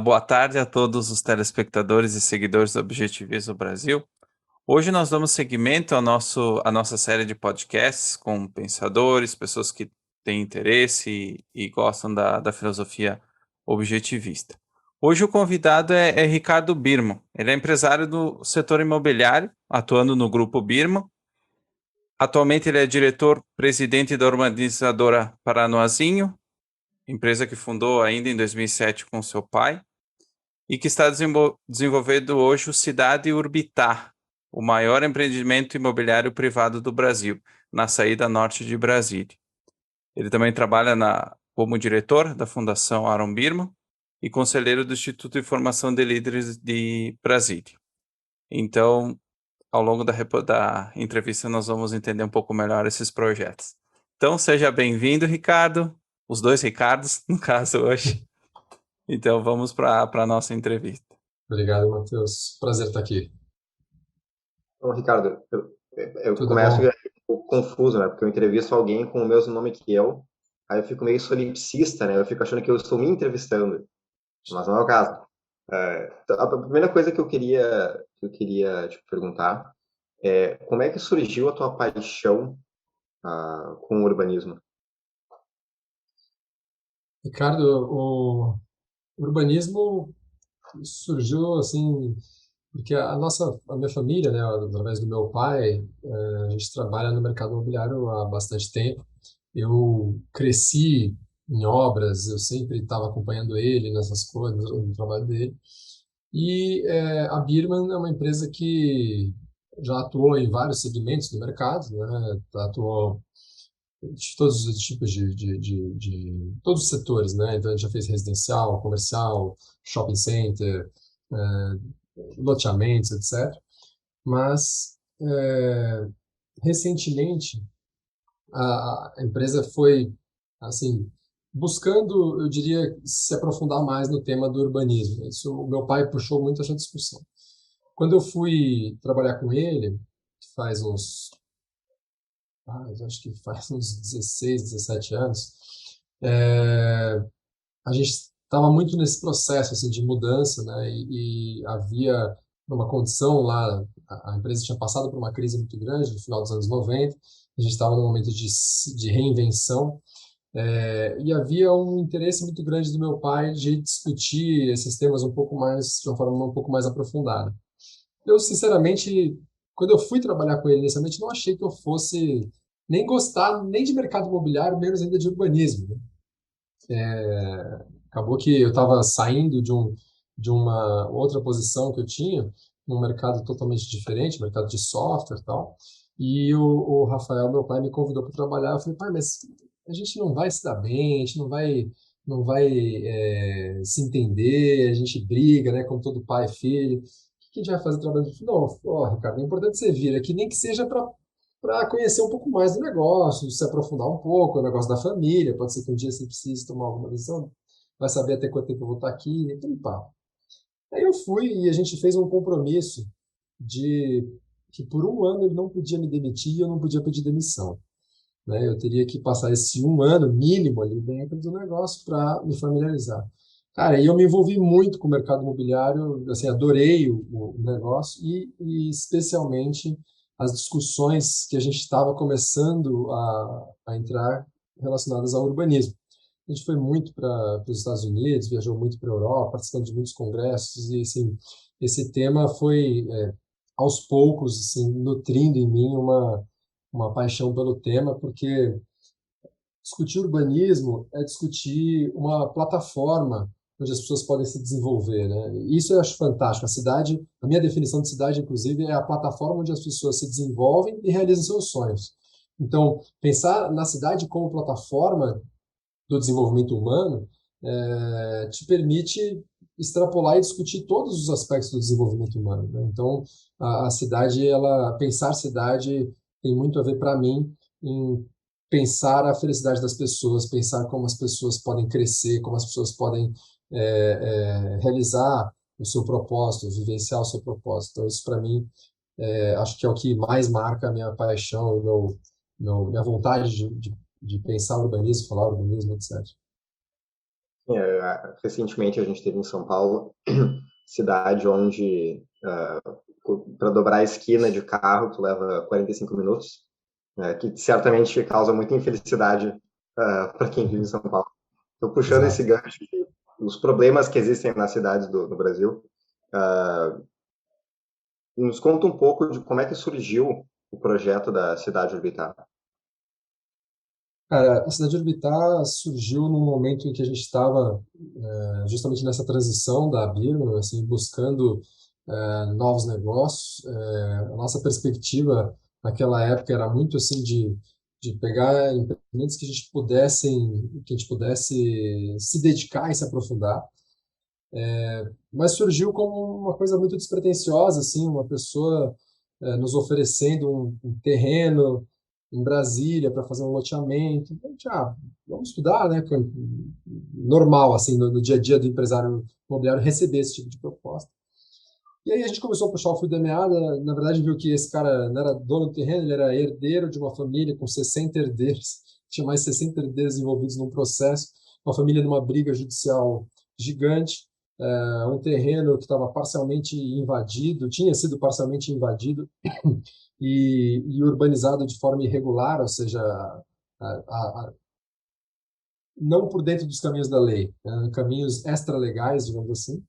Boa tarde a todos os telespectadores e seguidores do Objetivismo Brasil. Hoje nós damos seguimento à nossa série de podcasts com pensadores, pessoas que têm interesse e gostam da filosofia objetivista. Hoje o convidado é Ricardo Birman. Ele é empresário do setor imobiliário, atuando no Grupo Birman. Atualmente ele é diretor-presidente da urbanizadora Paranoazinho, empresa que fundou ainda em 2007 com seu pai, e que está desenvolvendo hoje o Cidade Urbitar, o maior empreendimento imobiliário privado do Brasil, na saída norte de Brasília. Ele também trabalha como diretor da Fundação Aaron Birman e conselheiro do Instituto de Formação de Líderes de Brasília. Então, ao longo da entrevista, nós vamos entender um pouco melhor esses projetos. Então, seja bem-vindo, Ricardo. Os dois Ricardos, no caso, hoje. Então, vamos para a nossa entrevista. Obrigado, Matheus. Prazer estar aqui. Então, Ricardo, eu Tudo começo bom? um pouco confuso, né? Porque eu entrevisto alguém com o mesmo nome que eu, aí eu fico meio solipsista, né? Eu fico achando que eu estou me entrevistando, mas não é o caso. Então, a primeira coisa que eu queria te perguntar é como é que surgiu a tua paixão com o urbanismo? Ricardo, o urbanismo surgiu assim, porque a minha família, né, através do meu pai, a gente trabalha no mercado imobiliário há bastante tempo. Eu cresci em obras, eu sempre estava acompanhando ele nessas coisas, no trabalho dele. E a Birman é uma empresa que já atuou em vários segmentos do mercado, né? Atuou de todos os tipos de todos os setores, né? Então a gente já fez residencial, comercial, shopping center, loteamentos, etc. Mas recentemente a empresa foi assim buscando, eu diria, se aprofundar mais no tema do urbanismo. Isso o meu pai puxou muito essa discussão. Quando eu fui trabalhar com ele, que faz uns eu acho que faz uns 16, 17 anos, a gente estava muito nesse processo assim, de mudança, né? E havia uma condição lá, a empresa tinha passado por uma crise muito grande no final dos anos 90, a gente estava num momento de reinvenção, e havia um interesse muito grande do meu pai de discutir esses temas um pouco mais, de uma forma um pouco mais aprofundada. Eu, sinceramente, quando eu fui trabalhar com ele inicialmente, não achei que eu fosse nem gostar nem de mercado imobiliário, menos ainda de urbanismo, né? Acabou que eu estava saindo de uma outra posição que eu tinha, num mercado totalmente diferente, mercado de software e tal. E o Rafael, meu pai, me convidou para trabalhar. Eu falei, pai, mas a gente não vai se dar bem, a gente não vai se entender, a gente briga, né, como todo pai e filho. O que a gente vai fazer trabalhando? Eu falei, não, ó, Ricardo, é importante você vir aqui, nem que seja para conhecer um pouco mais do negócio, se aprofundar um pouco, é o negócio da família, pode ser que um dia você precise tomar alguma decisão, vai saber até quanto tempo eu vou estar aqui, aquele papo. Aí eu fui e a gente fez um compromisso de que por um ano ele não podia me demitir e eu não podia pedir demissão, né? Eu teria que passar esse um ano mínimo ali dentro do negócio para me familiarizar. Cara, e eu me envolvi muito com o mercado imobiliário, assim, adorei o negócio e especialmente as discussões que a gente estava começando a entrar relacionadas ao urbanismo. A gente foi muito para os Estados Unidos, viajou muito para a Europa, participando de muitos congressos e assim, esse tema foi aos poucos assim nutrindo em mim uma paixão pelo tema, porque discutir urbanismo é discutir uma plataforma onde as pessoas podem se desenvolver, né? E isso eu acho fantástico. A cidade, a minha definição de cidade, inclusive, é a plataforma onde as pessoas se desenvolvem e realizam seus sonhos. Então, pensar na cidade como plataforma do desenvolvimento humano te permite extrapolar e discutir todos os aspectos do desenvolvimento humano, né? Então, a cidade, pensar cidade tem muito a ver para mim em pensar a felicidade das pessoas, pensar como as pessoas podem crescer, como as pessoas podem realizar o seu propósito, vivenciar o seu propósito. Então, isso para mim, acho que é o que mais marca a minha paixão, minha vontade de pensar urbanismo, falar urbanismo, etc. Recentemente a gente teve em São Paulo, cidade onde para dobrar a esquina de carro tu leva 45 minutos, que certamente causa muita infelicidade para quem vive em São Paulo. Estou puxando esse Exato. gancho dos problemas que existem nas cidades do Brasil. Nos conta um pouco de como é que surgiu o projeto da cidade orbital. Cara, a cidade de Orbitar surgiu num momento em que a gente estava justamente nessa transição da Birman, assim, buscando novos negócios. A nossa perspectiva naquela época era muito assim de pegar empreendimentos que a gente pudesse se dedicar e se aprofundar. Mas surgiu como uma coisa muito despretensiosa, assim, uma pessoa nos oferecendo um terreno em Brasília para fazer um loteamento. A gente, vamos estudar, né? Normal, assim, no dia a dia do empresário imobiliário receber esse tipo de proposta. E aí a gente começou a puxar o fio da meada. Na verdade, viu que esse cara não era dono do terreno, ele era herdeiro de uma família com 60 herdeiros. Tinha mais 60 herdeiros envolvidos num processo, uma família numa briga judicial gigante, um terreno que estava parcialmente invadido, tinha sido parcialmente invadido e urbanizado de forma irregular, ou seja, não por dentro dos caminhos da lei, caminhos extralegais, digamos assim.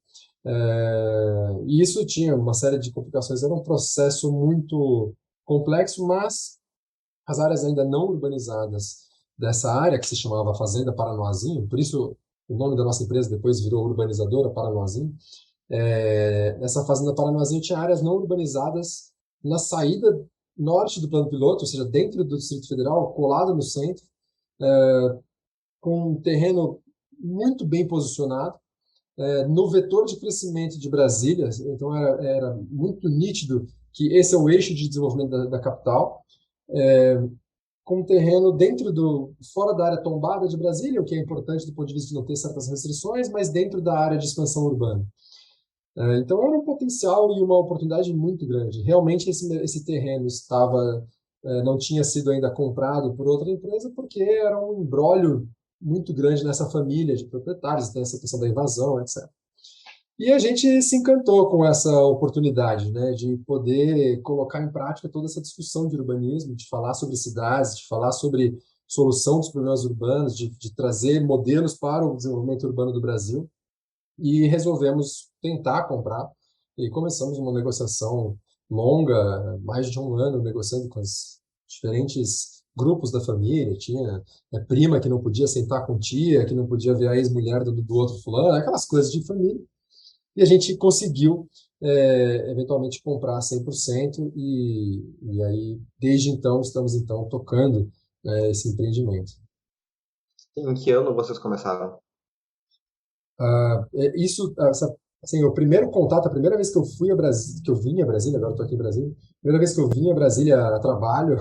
E isso tinha uma série de complicações. Era um processo muito complexo, mas as áreas ainda não urbanizadas dessa área, que se chamava Fazenda Paranoazinho, por isso o nome da nossa empresa depois virou Urbanizadora Paranoazinho. Essa Fazenda Paranoazinho tinha áreas não urbanizadas na saída norte do plano piloto, ou seja, dentro do Distrito Federal, colado no centro, com um terreno muito bem posicionado, no vetor de crescimento de Brasília. Então era muito nítido que esse é o eixo de desenvolvimento da capital, com um terreno fora da área tombada de Brasília, o que é importante do ponto de vista de não ter certas restrições, mas dentro da área de expansão urbana. Então era um potencial e uma oportunidade muito grande. Realmente esse terreno não tinha sido ainda comprado por outra empresa porque era um imbróglio muito grande nessa família de proprietários, tem essa questão da invasão, etc. E a gente se encantou com essa oportunidade, né, de poder colocar em prática toda essa discussão de urbanismo, de falar sobre cidades, de falar sobre solução dos problemas urbanos, de trazer modelos para o desenvolvimento urbano do Brasil. E resolvemos tentar comprar e começamos uma negociação longa, mais de um ano negociando com os diferentes grupos da família. Tinha prima que não podia sentar com tia, que não podia ver a ex-mulher do outro fulano, aquelas coisas de família. E a gente conseguiu eventualmente comprar 100% e aí desde então estamos então tocando esse empreendimento. Em que ano vocês começaram? Assim, o primeiro contato, a primeira vez que eu fui a Brasília, que eu vim a Brasília, agora estou aqui em Brasília, a primeira vez que eu vim a Brasília a trabalho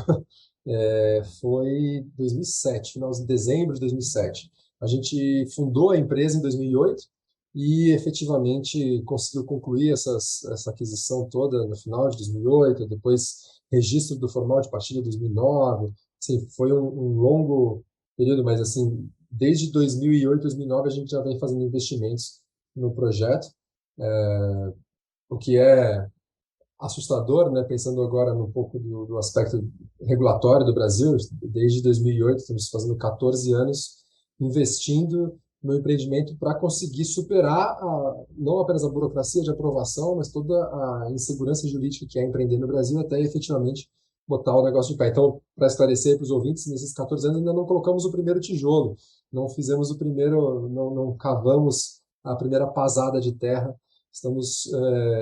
foi em 2007, final de dezembro de 2007. A gente fundou a empresa em 2008 e efetivamente conseguiu concluir essa aquisição toda no final de 2008, depois registro do formal de partilha em 2009. Assim, foi um longo período, mas assim, desde 2008, 2009 a gente já vem fazendo investimentos no projeto, o que é assustador, né? Pensando agora um pouco do aspecto regulatório do Brasil. Desde 2008 estamos fazendo 14 anos investindo no empreendimento para conseguir superar não apenas a burocracia de aprovação, mas toda a insegurança jurídica que é empreender no Brasil até efetivamente botar o negócio de pé. Então, para esclarecer para os ouvintes, nesses 14 anos ainda não colocamos o primeiro tijolo, não fizemos não cavamos a primeira pasada de terra. Estamos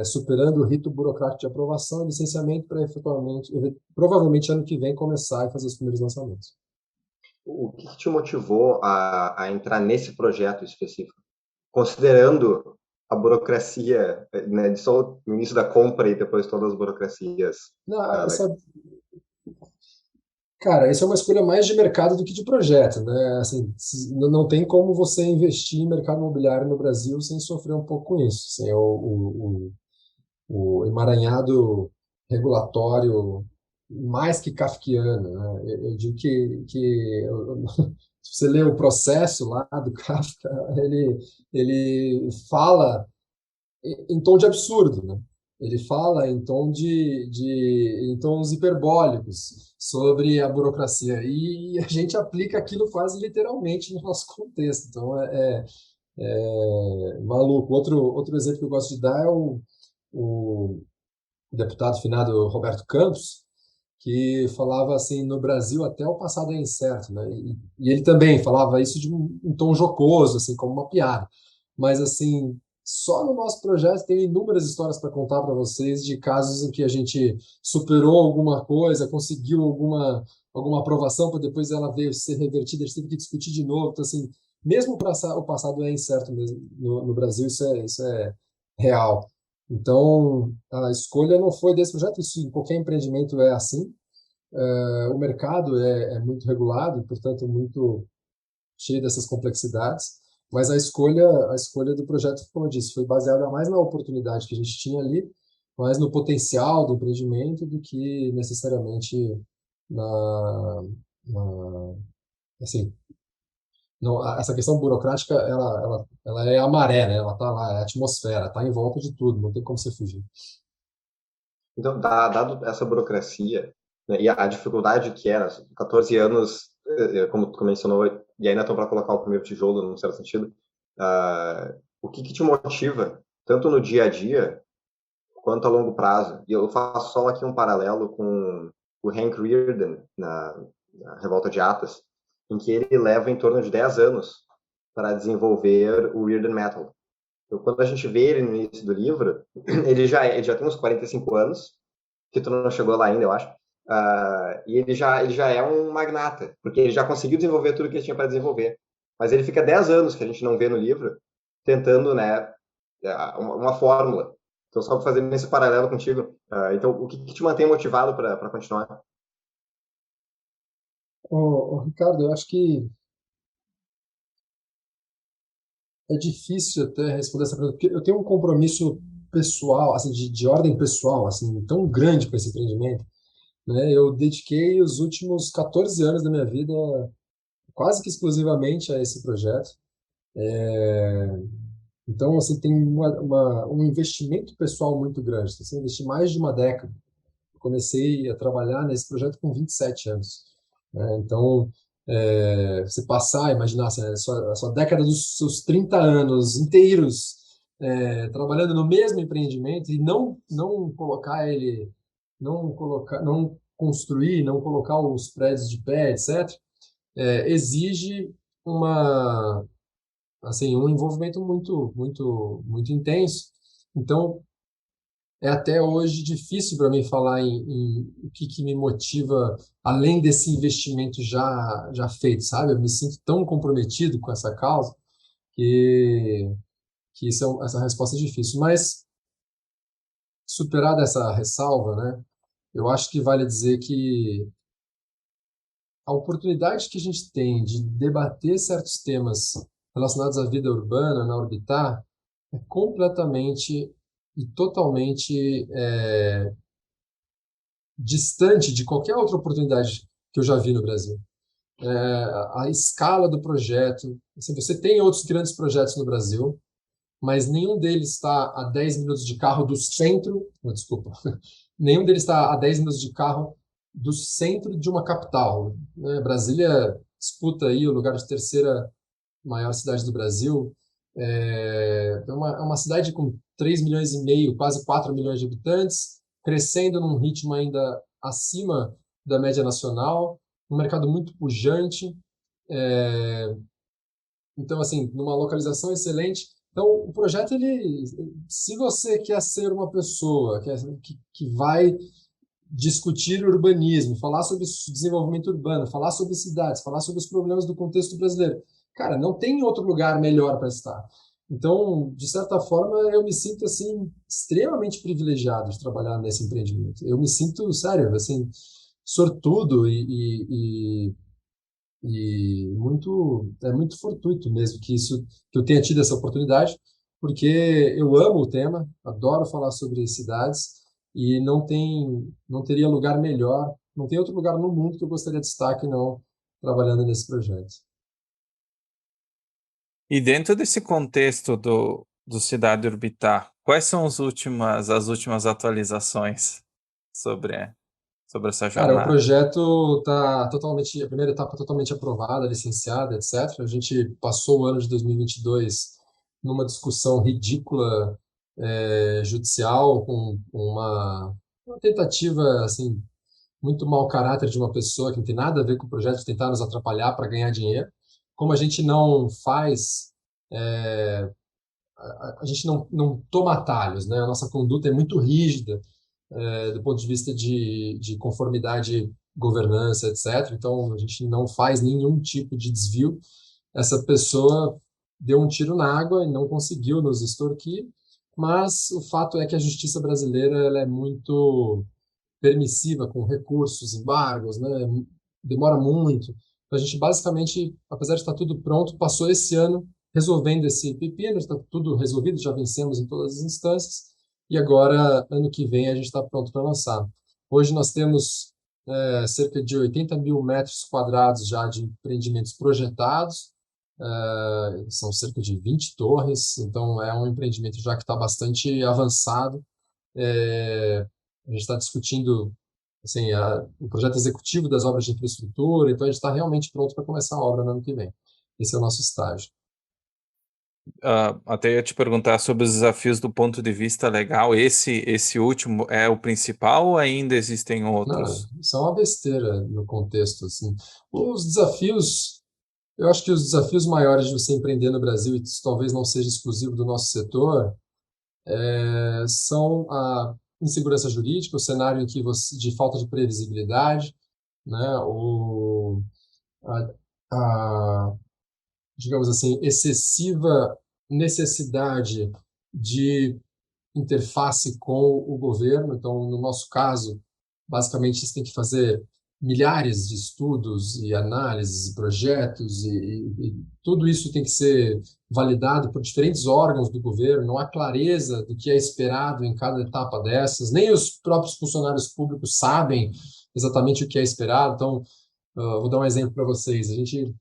superando o rito burocrático de aprovação e licenciamento para provavelmente ano que vem, começar e fazer os primeiros lançamentos. O que te motivou a entrar nesse projeto específico? Considerando a burocracia, né, só no início da compra e depois todas as burocracias. Não, cara, isso é uma escolha mais de mercado do que de projeto, né? Assim, não tem como você investir em mercado imobiliário no Brasil sem sofrer um pouco com isso. Assim, o emaranhado regulatório mais que kafkiano, né? Eu digo que se você lê o processo lá do Kafka, ele fala em tom de absurdo, né? Ele fala em tons hiperbólicos sobre a burocracia e a gente aplica aquilo quase literalmente no nosso contexto. Então é maluco. Outro exemplo que eu gosto de dar é o deputado finado Roberto Campos, que falava assim: no Brasil até o passado é incerto, né? E ele também falava isso de um tom jocoso, assim, como uma piada. Mas assim, só no nosso projeto tem inúmeras histórias para contar para vocês de casos em que a gente superou alguma coisa, conseguiu alguma aprovação, para depois ela veio ser revertida, a gente teve que discutir de novo. Então assim, mesmo o passado é incerto mesmo no Brasil, isso é real. Então, a escolha não foi desse projeto, isso em qualquer empreendimento é assim. O mercado é muito regulado, portanto, muito cheio dessas complexidades, mas a escolha do projeto, como eu disse, foi baseada mais na oportunidade que a gente tinha ali, mais no potencial do empreendimento do que necessariamente na, na assim, não, essa questão burocrática, ela é a maré, né? Ela está lá, é a atmosfera, está em volta de tudo, não tem como você fugir. Então, dado essa burocracia, né, e a dificuldade que era, 14 anos, como tu mencionou, e ainda estão para colocar o primeiro tijolo, num certo sentido, o que te motiva, tanto no dia a dia, quanto a longo prazo? E eu faço só aqui um paralelo com o Hank Rearden, na Revolta de Atas, em que ele leva em torno de 10 anos para desenvolver o Rearden Metal. Então, quando a gente vê ele no início do livro, ele já tem uns 45 anos, que tu não chegou lá ainda, eu acho. E ele já é um magnata, porque ele já conseguiu desenvolver tudo que ele tinha para desenvolver. Mas ele fica 10 anos, que a gente não vê no livro, tentando, né, uma fórmula. Então, só para fazer esse paralelo contigo, então, o que te mantém motivado para continuar? Ricardo, eu acho que é difícil até responder essa pergunta, porque eu tenho um compromisso pessoal, assim, de ordem pessoal, assim, tão grande com esse empreendimento, né? Eu dediquei os últimos 14 anos da minha vida quase que exclusivamente a esse projeto. Então, assim, tem um investimento pessoal muito grande. Assim, eu investi mais de uma década. Comecei a trabalhar nesse projeto com 27 anos, né? Então, você passar, imaginar assim, a sua década dos seus 30 anos inteiros trabalhando no mesmo empreendimento e não colocar ele, não construir, não colocar os prédios de pé, etc., exige uma, assim, um envolvimento muito, muito, muito intenso. Então, é até hoje difícil para mim falar em o que me motiva além desse investimento já feito, sabe? Eu me sinto tão comprometido com essa causa que, que essa resposta é difícil. Mas, superada essa ressalva, né, eu acho que vale dizer que a oportunidade que a gente tem de debater certos temas relacionados à vida urbana, na Orbitar, é completamente e totalmente distante de qualquer outra oportunidade que eu já vi no Brasil. A escala do projeto, assim, você tem outros grandes projetos no Brasil, mas nenhum deles está a 10 minutos de carro do centro, oh, desculpa, nenhum deles está a 10 minutos de carro do centro de uma capital, né? Brasília disputa aí o lugar de terceira maior cidade do Brasil. É uma cidade com 3 milhões e meio, quase 4 milhões de habitantes, crescendo num ritmo ainda acima da média nacional, um mercado muito pujante, é, então, assim, numa localização excelente. Então, o projeto, ele, se você quer ser uma pessoa que vai discutir urbanismo, falar sobre desenvolvimento urbano, falar sobre cidades, falar sobre os problemas do contexto brasileiro. Cara, não tem outro lugar melhor para estar. Então, de certa forma, eu me sinto assim extremamente privilegiado de trabalhar nesse empreendimento. Eu me sinto, sério, assim, sortudo e muito fortuito mesmo que eu tenha tido essa oportunidade, porque eu amo o tema, adoro falar sobre cidades e não teria lugar melhor, não tem outro lugar no mundo que eu gostaria de estar que não trabalhando nesse projeto. E dentro desse contexto do Cidade Orbitar, quais são as últimas atualizações sobre, sobre essa Cara, o jornada? projeto está totalmente, a primeira etapa totalmente aprovada, licenciada, etc. A gente passou o ano de 2022 numa discussão ridícula, judicial, com uma tentativa, assim, muito mau caráter de uma pessoa que não tem nada a ver com o projeto, de tentar nos atrapalhar para ganhar dinheiro. Como a gente não faz, a gente não toma atalhos, né? A nossa conduta é muito rígida, do ponto de vista de conformidade, governança, etc. Então, a gente não faz nenhum tipo de desvio. Essa pessoa deu um tiro na água e não conseguiu nos extorquir, mas o fato é que a justiça brasileira ela é muito permissiva com recursos, embargos, né? Demora muito. Então, a gente basicamente, apesar de estar tudo pronto, passou esse ano resolvendo esse pepino, está tudo resolvido, já vencemos em todas as instâncias, e agora, ano que vem, a gente está pronto para lançar. Hoje nós temos cerca de 80 mil metros quadrados já de empreendimentos projetados, são cerca de 20 torres, então é um empreendimento já que está bastante avançado. A gente está discutindo assim, o projeto executivo das obras de infraestrutura, então a gente está realmente pronto para começar a obra no ano que vem. Esse é o nosso estágio. Até ia te perguntar sobre os desafios do ponto de vista legal. Esse último é o principal ou ainda existem Não, outros? isso é uma besteira no contexto, assim. Os desafios, eu acho que os desafios maiores de você empreender no Brasil, e isso talvez não seja exclusivo do nosso setor, são a insegurança jurídica, o cenário em que você, de falta de previsibilidade, né, a, a, digamos assim, excessiva necessidade de interface com o governo. Então, no nosso caso, basicamente, você tem que fazer milhares de estudos e análises e projetos e tudo isso tem que ser validado por diferentes órgãos do governo. Não há clareza do que é esperado em cada etapa dessas. Nem os próprios funcionários públicos sabem exatamente o que é esperado. Então, vou dar um exemplo para vocês. A gente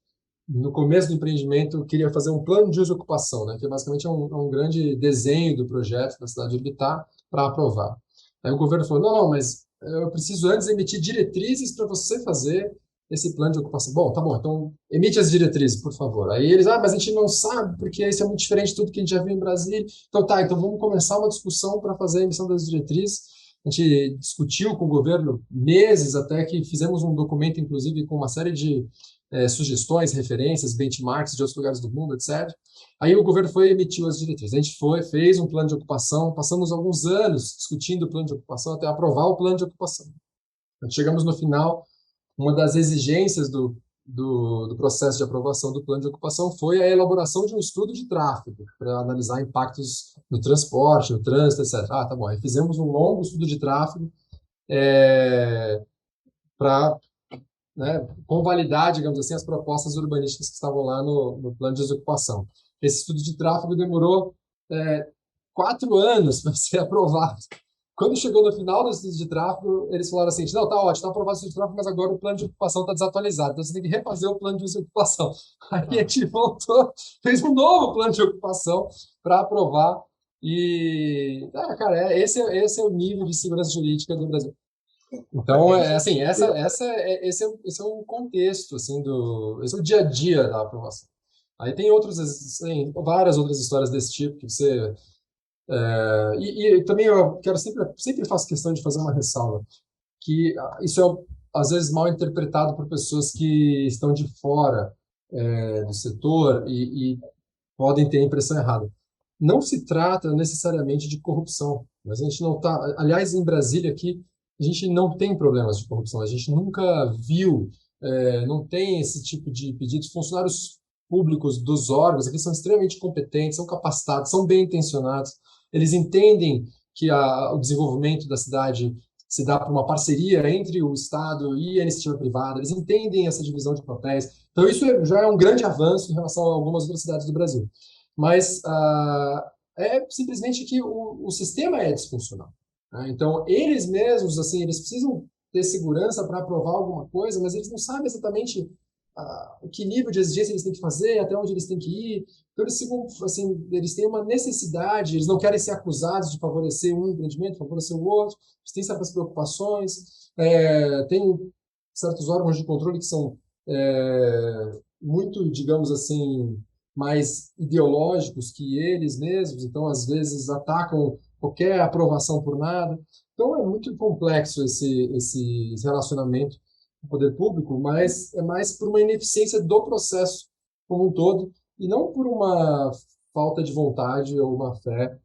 no começo do empreendimento, eu queria fazer um plano de uso e ocupação, né, que basicamente é um grande desenho do projeto da cidade de Orbitar para aprovar. Aí o governo falou, não, mas eu preciso antes emitir diretrizes para você fazer esse plano de ocupação. Bom, tá bom, então emite as diretrizes, por favor. Aí eles, mas a gente não sabe, porque isso é muito diferente de tudo que a gente já viu em Brasília. Então tá, então vamos começar uma discussão para fazer a emissão das diretrizes. A gente discutiu com o governo meses até que fizemos um documento, inclusive, com uma série de sugestões, referências, benchmarks de outros lugares do mundo, etc. Aí o governo foi e emitiu as diretrizes. A gente foi, fez um plano de ocupação, passamos alguns anos discutindo o plano de ocupação até aprovar o plano de ocupação. Chegamos no final, uma das exigências do processo de aprovação do plano de ocupação foi a elaboração de um estudo de tráfego para analisar impactos no transporte, no trânsito, etc. Tá bom. Aí fizemos um longo estudo de tráfego para convalidar, digamos assim, as propostas urbanísticas que estavam lá no plano de desocupação. Esse estudo de tráfego demorou 4 anos para ser aprovado. Quando chegou no final do estudo de tráfego, eles falaram assim, não, tá ótimo, está aprovado o estudo de tráfego, mas agora o plano de ocupação está desatualizado, então você tem que refazer o plano de desocupação. Aí a gente voltou, fez um novo plano de ocupação para aprovar e, cara, esse é o nível de segurança jurídica do Brasil. Então, assim, esse é o contexto, assim, esse é o dia a dia da aprovação. Aí tem assim, várias outras histórias desse tipo que você... e também eu quero sempre faço questão de fazer uma ressalva, que isso é, às vezes, mal interpretado por pessoas que estão de fora do setor e podem ter a impressão errada. Não se trata necessariamente de corrupção, mas a gente não está... Aliás, em Brasília aqui, a gente não tem problemas de corrupção, a gente nunca viu, não tem esse tipo de pedidos. Funcionários públicos dos órgãos aqui são extremamente competentes, são capacitados, são bem intencionados, eles entendem que o desenvolvimento da cidade se dá por uma parceria entre o Estado e a iniciativa privada, eles entendem essa divisão de papéis. Então, isso já é um grande avanço em relação a algumas outras cidades do Brasil. Mas é simplesmente que o sistema é disfuncional, né? Então, eles mesmos, assim, eles precisam ter segurança para aprovar alguma coisa, mas eles não sabem exatamente que nível de exigência eles têm que fazer, até onde eles têm que ir. Então, eles ficam, assim, eles têm uma necessidade, eles não querem ser acusados de favorecer um empreendimento, favorecer o outro, eles têm certas preocupações, tem certos órgãos de controle que são muito, digamos assim, mais ideológicos que eles mesmos, então, às vezes, atacam qualquer aprovação por nada. Então, é muito complexo esse relacionamento com o poder público, mas é mais por uma ineficiência do processo como um todo, e não por uma falta de vontade ou uma fé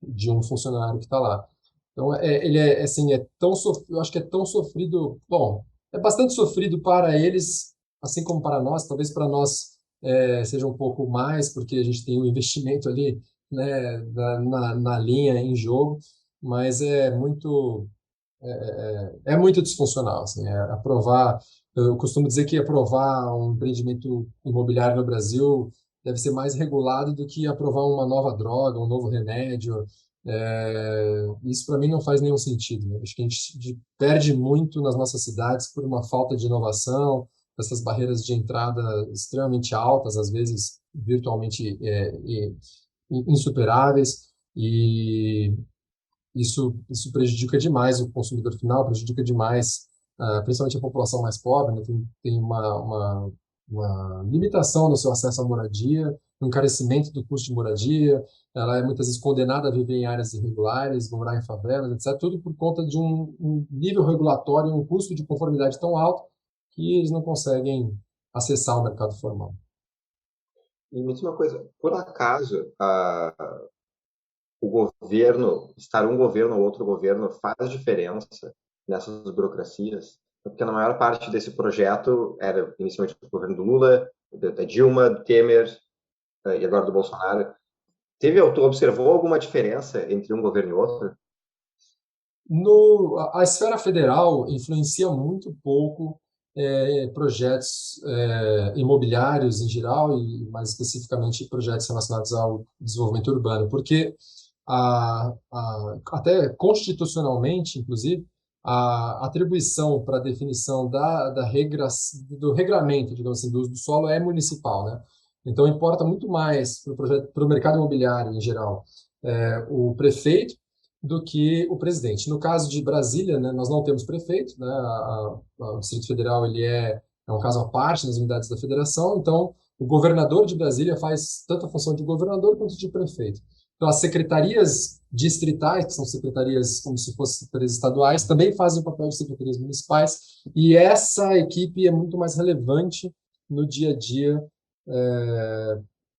de um funcionário que está lá. Então, ele é assim, eu acho que é tão sofrido, bom, é bastante sofrido para eles, assim como para nós, talvez para nós seja um pouco mais, porque a gente tem um investimento ali, né, na linha em jogo, mas é muito disfuncional, assim, eu costumo dizer que aprovar um empreendimento imobiliário no Brasil deve ser mais regulado do que aprovar uma nova droga, um novo remédio. Isso para mim não faz nenhum sentido, né? Acho que a gente perde muito nas nossas cidades por uma falta de inovação, essas barreiras de entrada extremamente altas, às vezes virtualmente insuperáveis, e isso prejudica demais o consumidor final, prejudica demais, principalmente a população mais pobre, né? Tem uma limitação no seu acesso à moradia, um encarecimento do custo de moradia, ela é muitas vezes condenada a viver em áreas irregulares, morar em favelas, etc., tudo por conta de um nível regulatório, um custo de conformidade tão alto que eles não conseguem acessar o mercado formal. E me diz uma coisa, por acaso, o governo, estar um governo ou outro governo faz diferença nessas burocracias? Porque na maior parte desse projeto era inicialmente o governo do Lula, da Dilma, do Temer e agora do Bolsonaro. Tu observou alguma diferença entre um governo e outro? A esfera federal influencia muito pouco projetos imobiliários em geral e mais especificamente projetos relacionados ao desenvolvimento urbano, porque até constitucionalmente, inclusive, a atribuição para a definição do regramento, digamos assim, do uso do solo é municipal, né? Então importa muito mais para o mercado imobiliário em geral o prefeito do que o presidente. No caso de Brasília, né, nós não temos prefeito, né, o Distrito Federal ele é um caso à parte nas unidades da federação, então o governador de Brasília faz tanto a função de governador quanto de prefeito. Então as secretarias distritais, que são secretarias como se fossem secretarias estaduais, também fazem o papel de secretarias municipais, e essa equipe é muito mais relevante no dia a dia,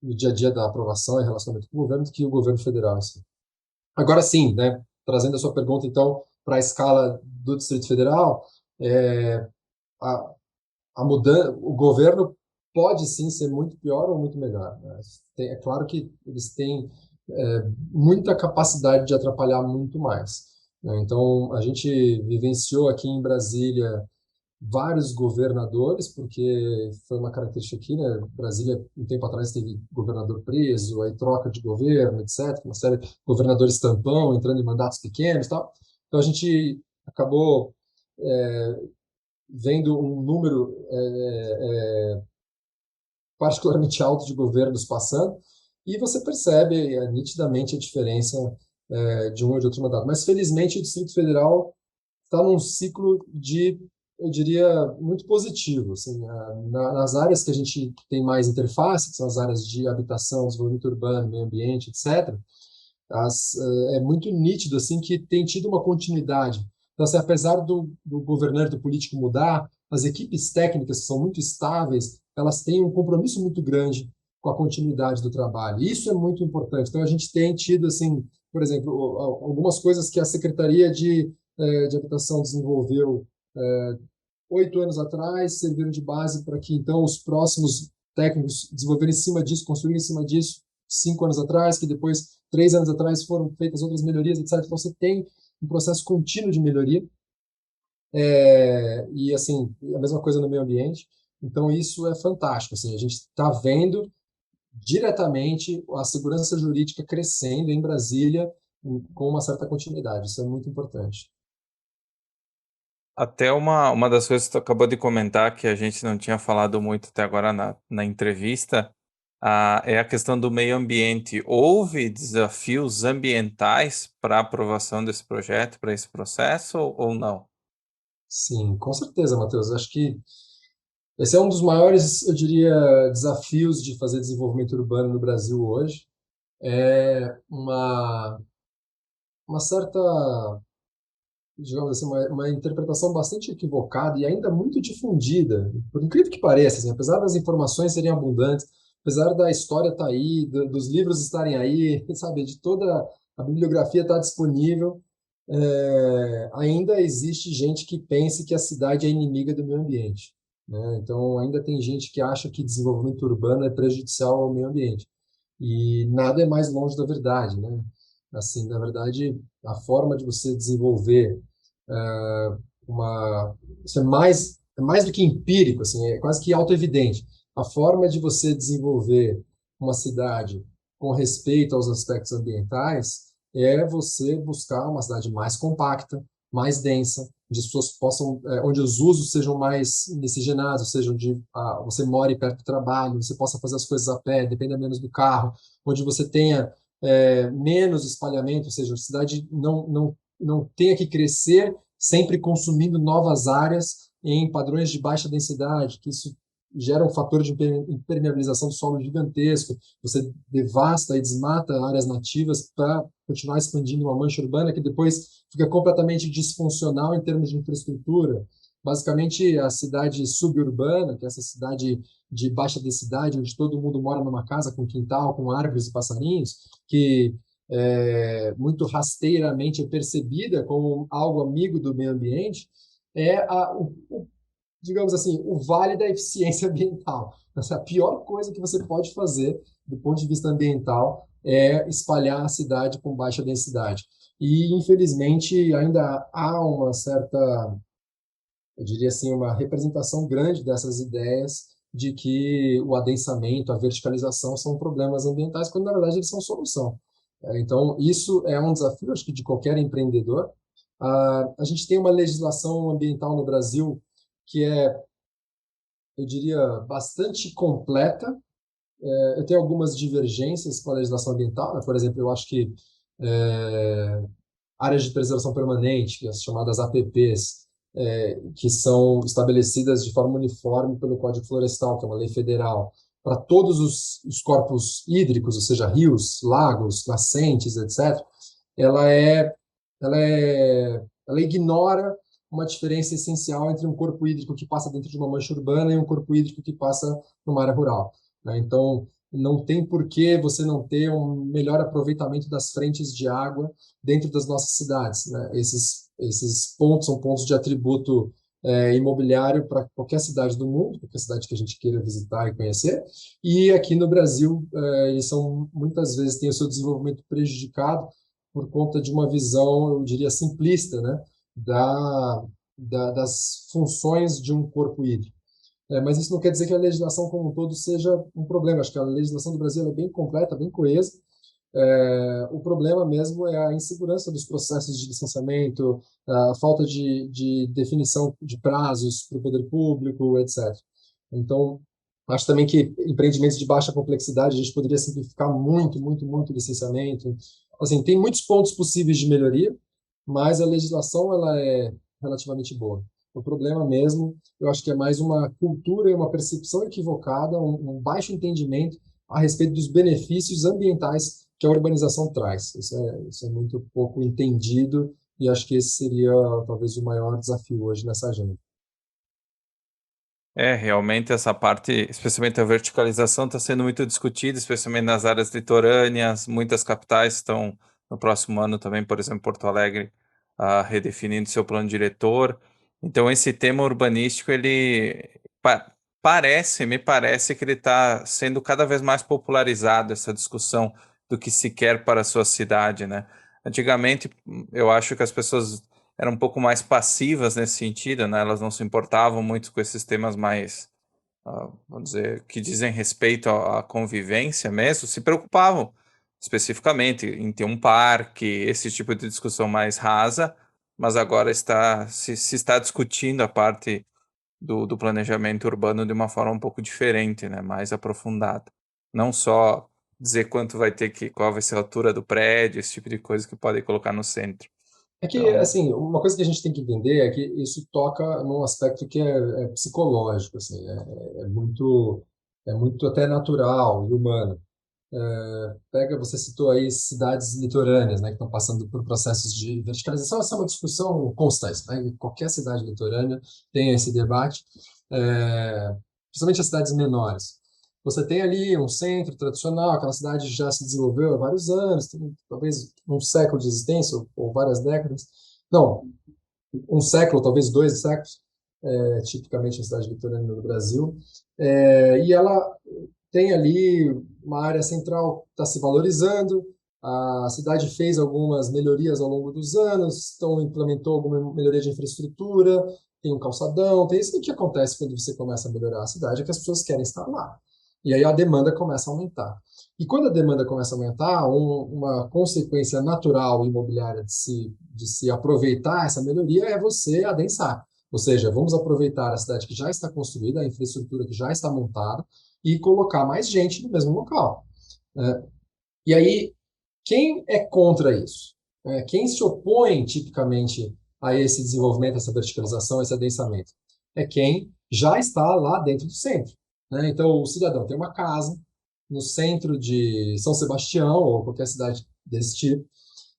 no dia a dia da aprovação e relacionamento com o governo do que o governo federal, assim. Agora sim, né, trazendo a sua pergunta, então, para a escala do Distrito Federal, a, o governo pode sim ser muito pior ou muito melhor, né? É claro que eles têm muita capacidade de atrapalhar muito mais, né? Então, a gente vivenciou aqui em Brasília vários governadores, porque foi uma característica aqui, né? Brasília, um tempo atrás, teve governador preso, aí troca de governo, etc. Uma série de governadores tampão, entrando em mandatos pequenos e tal. Então, a gente acabou vendo um número particularmente alto de governos passando, e você percebe nitidamente a diferença de um ou de outro mandato. Mas, felizmente, o Distrito Federal está num ciclo eu diria, muito positivo. Assim, nas áreas que a gente tem mais interface, que são as áreas de habitação, desenvolvimento urbano, meio ambiente, etc., é muito nítido assim que tem tido uma continuidade. Então, assim, apesar do governante, do político mudar, as equipes técnicas, que são muito estáveis, elas têm um compromisso muito grande com a continuidade do trabalho. Isso é muito importante. Então, a gente tem tido, assim, por exemplo, algumas coisas que a Secretaria de Habitação desenvolveu 8 anos atrás, serviram de base para que, então, os próximos técnicos desenvolverem em cima disso, construírem em cima disso, 5 anos atrás, que depois, 3 anos atrás, foram feitas outras melhorias, etc. Então, você tem um processo contínuo de melhoria, e, assim, a mesma coisa no meio ambiente. Então, isso é fantástico. Assim, a gente está vendo diretamente a segurança jurídica crescendo em Brasília com uma certa continuidade. Isso é muito importante. Até uma das coisas que tu acabou de comentar, que a gente não tinha falado muito até agora na entrevista, é a questão do meio ambiente. Houve desafios ambientais para a aprovação desse projeto, para esse processo, ou não? Sim, com certeza, Matheus. Acho que esse é um dos maiores, eu diria, desafios de fazer desenvolvimento urbano no Brasil hoje. É uma certa, digamos assim, uma interpretação bastante equivocada e ainda muito difundida, por incrível que pareça, assim, apesar das informações serem abundantes, apesar da história estar aí, dos livros estarem aí, sabe, de toda a bibliografia estar disponível, ainda existe gente que pense que a cidade é inimiga do meio ambiente, né? Então, ainda tem gente que acha que desenvolvimento urbano é prejudicial ao meio ambiente. E nada é mais longe da verdade, né? Assim, na verdade, a forma de você desenvolver uma isso é mais do que empírico, assim, é quase que autoevidente. A forma de você desenvolver uma cidade com respeito aos aspectos ambientais é você buscar uma cidade mais compacta, mais densa, onde as pessoas possam, onde os usos sejam mais miscigenados, ou seja, onde você more perto do trabalho, você possa fazer as coisas a pé, dependa menos do carro, onde você tenha menos espalhamento, ou seja, a cidade não tenha que crescer sempre consumindo novas áreas em padrões de baixa densidade, que isso gera um fator de impermeabilização do solo gigantesco. Você devasta e desmata áreas nativas para continuar expandindo uma mancha urbana que depois fica completamente disfuncional em termos de infraestrutura. Basicamente, a cidade suburbana, que é essa cidade de baixa densidade, onde todo mundo mora numa casa com quintal, com árvores e passarinhos, que muito rasteiramente é percebida como algo amigo do meio ambiente, é digamos assim, o vale da eficiência ambiental. Essa é a pior coisa que você pode fazer do ponto de vista ambiental é espalhar a cidade com baixa densidade. E, infelizmente, ainda há uma certa, eu diria assim, uma representação grande dessas ideias de que o adensamento, a verticalização são problemas ambientais, quando na verdade eles são solução. Então, isso é um desafio, acho que, de qualquer empreendedor. A gente tem uma legislação ambiental no Brasil que é, eu diria, bastante completa. Eu tenho algumas divergências com a legislação ambiental, né? Por exemplo, eu acho que é, áreas de preservação permanente, que as chamadas APPs, que são estabelecidas de forma uniforme pelo Código Florestal, que é uma lei federal, para todos os corpos hídricos, ou seja, rios, lagos, nascentes, etc., ela é, ela ignora uma diferença essencial entre um corpo hídrico que passa dentro de uma mancha urbana e um corpo hídrico que passa numa área rural, né? Então, não tem por que você não ter um melhor aproveitamento das frentes de água dentro das nossas cidades, né? Esses pontos são pontos de atributo imobiliário para qualquer cidade do mundo, qualquer cidade que a gente queira visitar e conhecer. E aqui no Brasil, eles são muitas vezes têm o seu desenvolvimento prejudicado por conta de uma visão, eu diria, simplista, né, das funções de um corpo hídrico. Mas isso não quer dizer que a legislação como um todo seja um problema. Acho que a legislação do Brasil é bem completa, bem coesa. O problema mesmo é a insegurança dos processos de licenciamento, a falta de definição de prazos para o poder público, etc. Então, acho também que empreendimentos de baixa complexidade a gente poderia simplificar muito, muito, muito o licenciamento. Assim, tem muitos pontos possíveis de melhoria, mas a legislação ela é relativamente boa. O problema mesmo, eu acho que é mais uma cultura e uma percepção equivocada, um baixo entendimento a respeito dos benefícios ambientais que a urbanização traz. Isso é muito pouco entendido e acho que esse seria talvez o maior desafio hoje nessa agenda. Realmente essa parte, especialmente a verticalização, está sendo muito discutida, especialmente nas áreas litorâneas. Muitas capitais estão, no próximo ano também, por exemplo, Porto Alegre, redefinindo seu plano diretor. Então, esse tema urbanístico, ele me parece que ele está sendo cada vez mais popularizado, essa discussão do que se quer para a sua cidade, né? Antigamente, eu acho que as pessoas eram um pouco mais passivas nesse sentido, né? Elas não se importavam muito com esses temas mais, vamos dizer, que dizem respeito à convivência mesmo, se preocupavam especificamente em ter um parque, esse tipo de discussão mais rasa, mas agora se está discutindo a parte do planejamento urbano de uma forma um pouco diferente, né? Mais aprofundada. Não só dizer qual vai ser a altura do prédio, esse tipo de coisa que podem colocar no centro. É que, Então, assim, uma coisa que a gente tem que entender é que isso toca num aspecto que é psicológico, assim, é muito até natural e humano. Você citou aí cidades litorâneas, né, que estão passando por processos de verticalização. Essa é uma discussão constante, né? Qualquer cidade litorânea tem esse debate, principalmente as cidades menores. Você tem ali um centro tradicional, aquela cidade já se desenvolveu há vários anos, tem talvez um século de existência, ou várias décadas. Não, um século, talvez 2 séculos, tipicamente a cidade litorânea no Brasil. E ela tem ali uma área central que está se valorizando, a cidade fez algumas melhorias ao longo dos anos, então implementou alguma melhoria de infraestrutura, tem um calçadão, tem isso que acontece quando você começa a melhorar a cidade, é que as pessoas querem estar lá. E aí a demanda começa a aumentar. E quando a demanda começa a aumentar, uma consequência natural imobiliária de se aproveitar essa melhoria é você adensar. Ou seja, vamos aproveitar a cidade que já está construída, a infraestrutura que já está montada, e colocar mais gente no mesmo local. Né? E aí, quem é contra isso? Quem se opõe tipicamente a esse desenvolvimento, essa verticalização, esse adensamento? É quem já está lá dentro do centro. Né? Então, o cidadão tem uma casa no centro de São Sebastião, ou qualquer cidade desse tipo,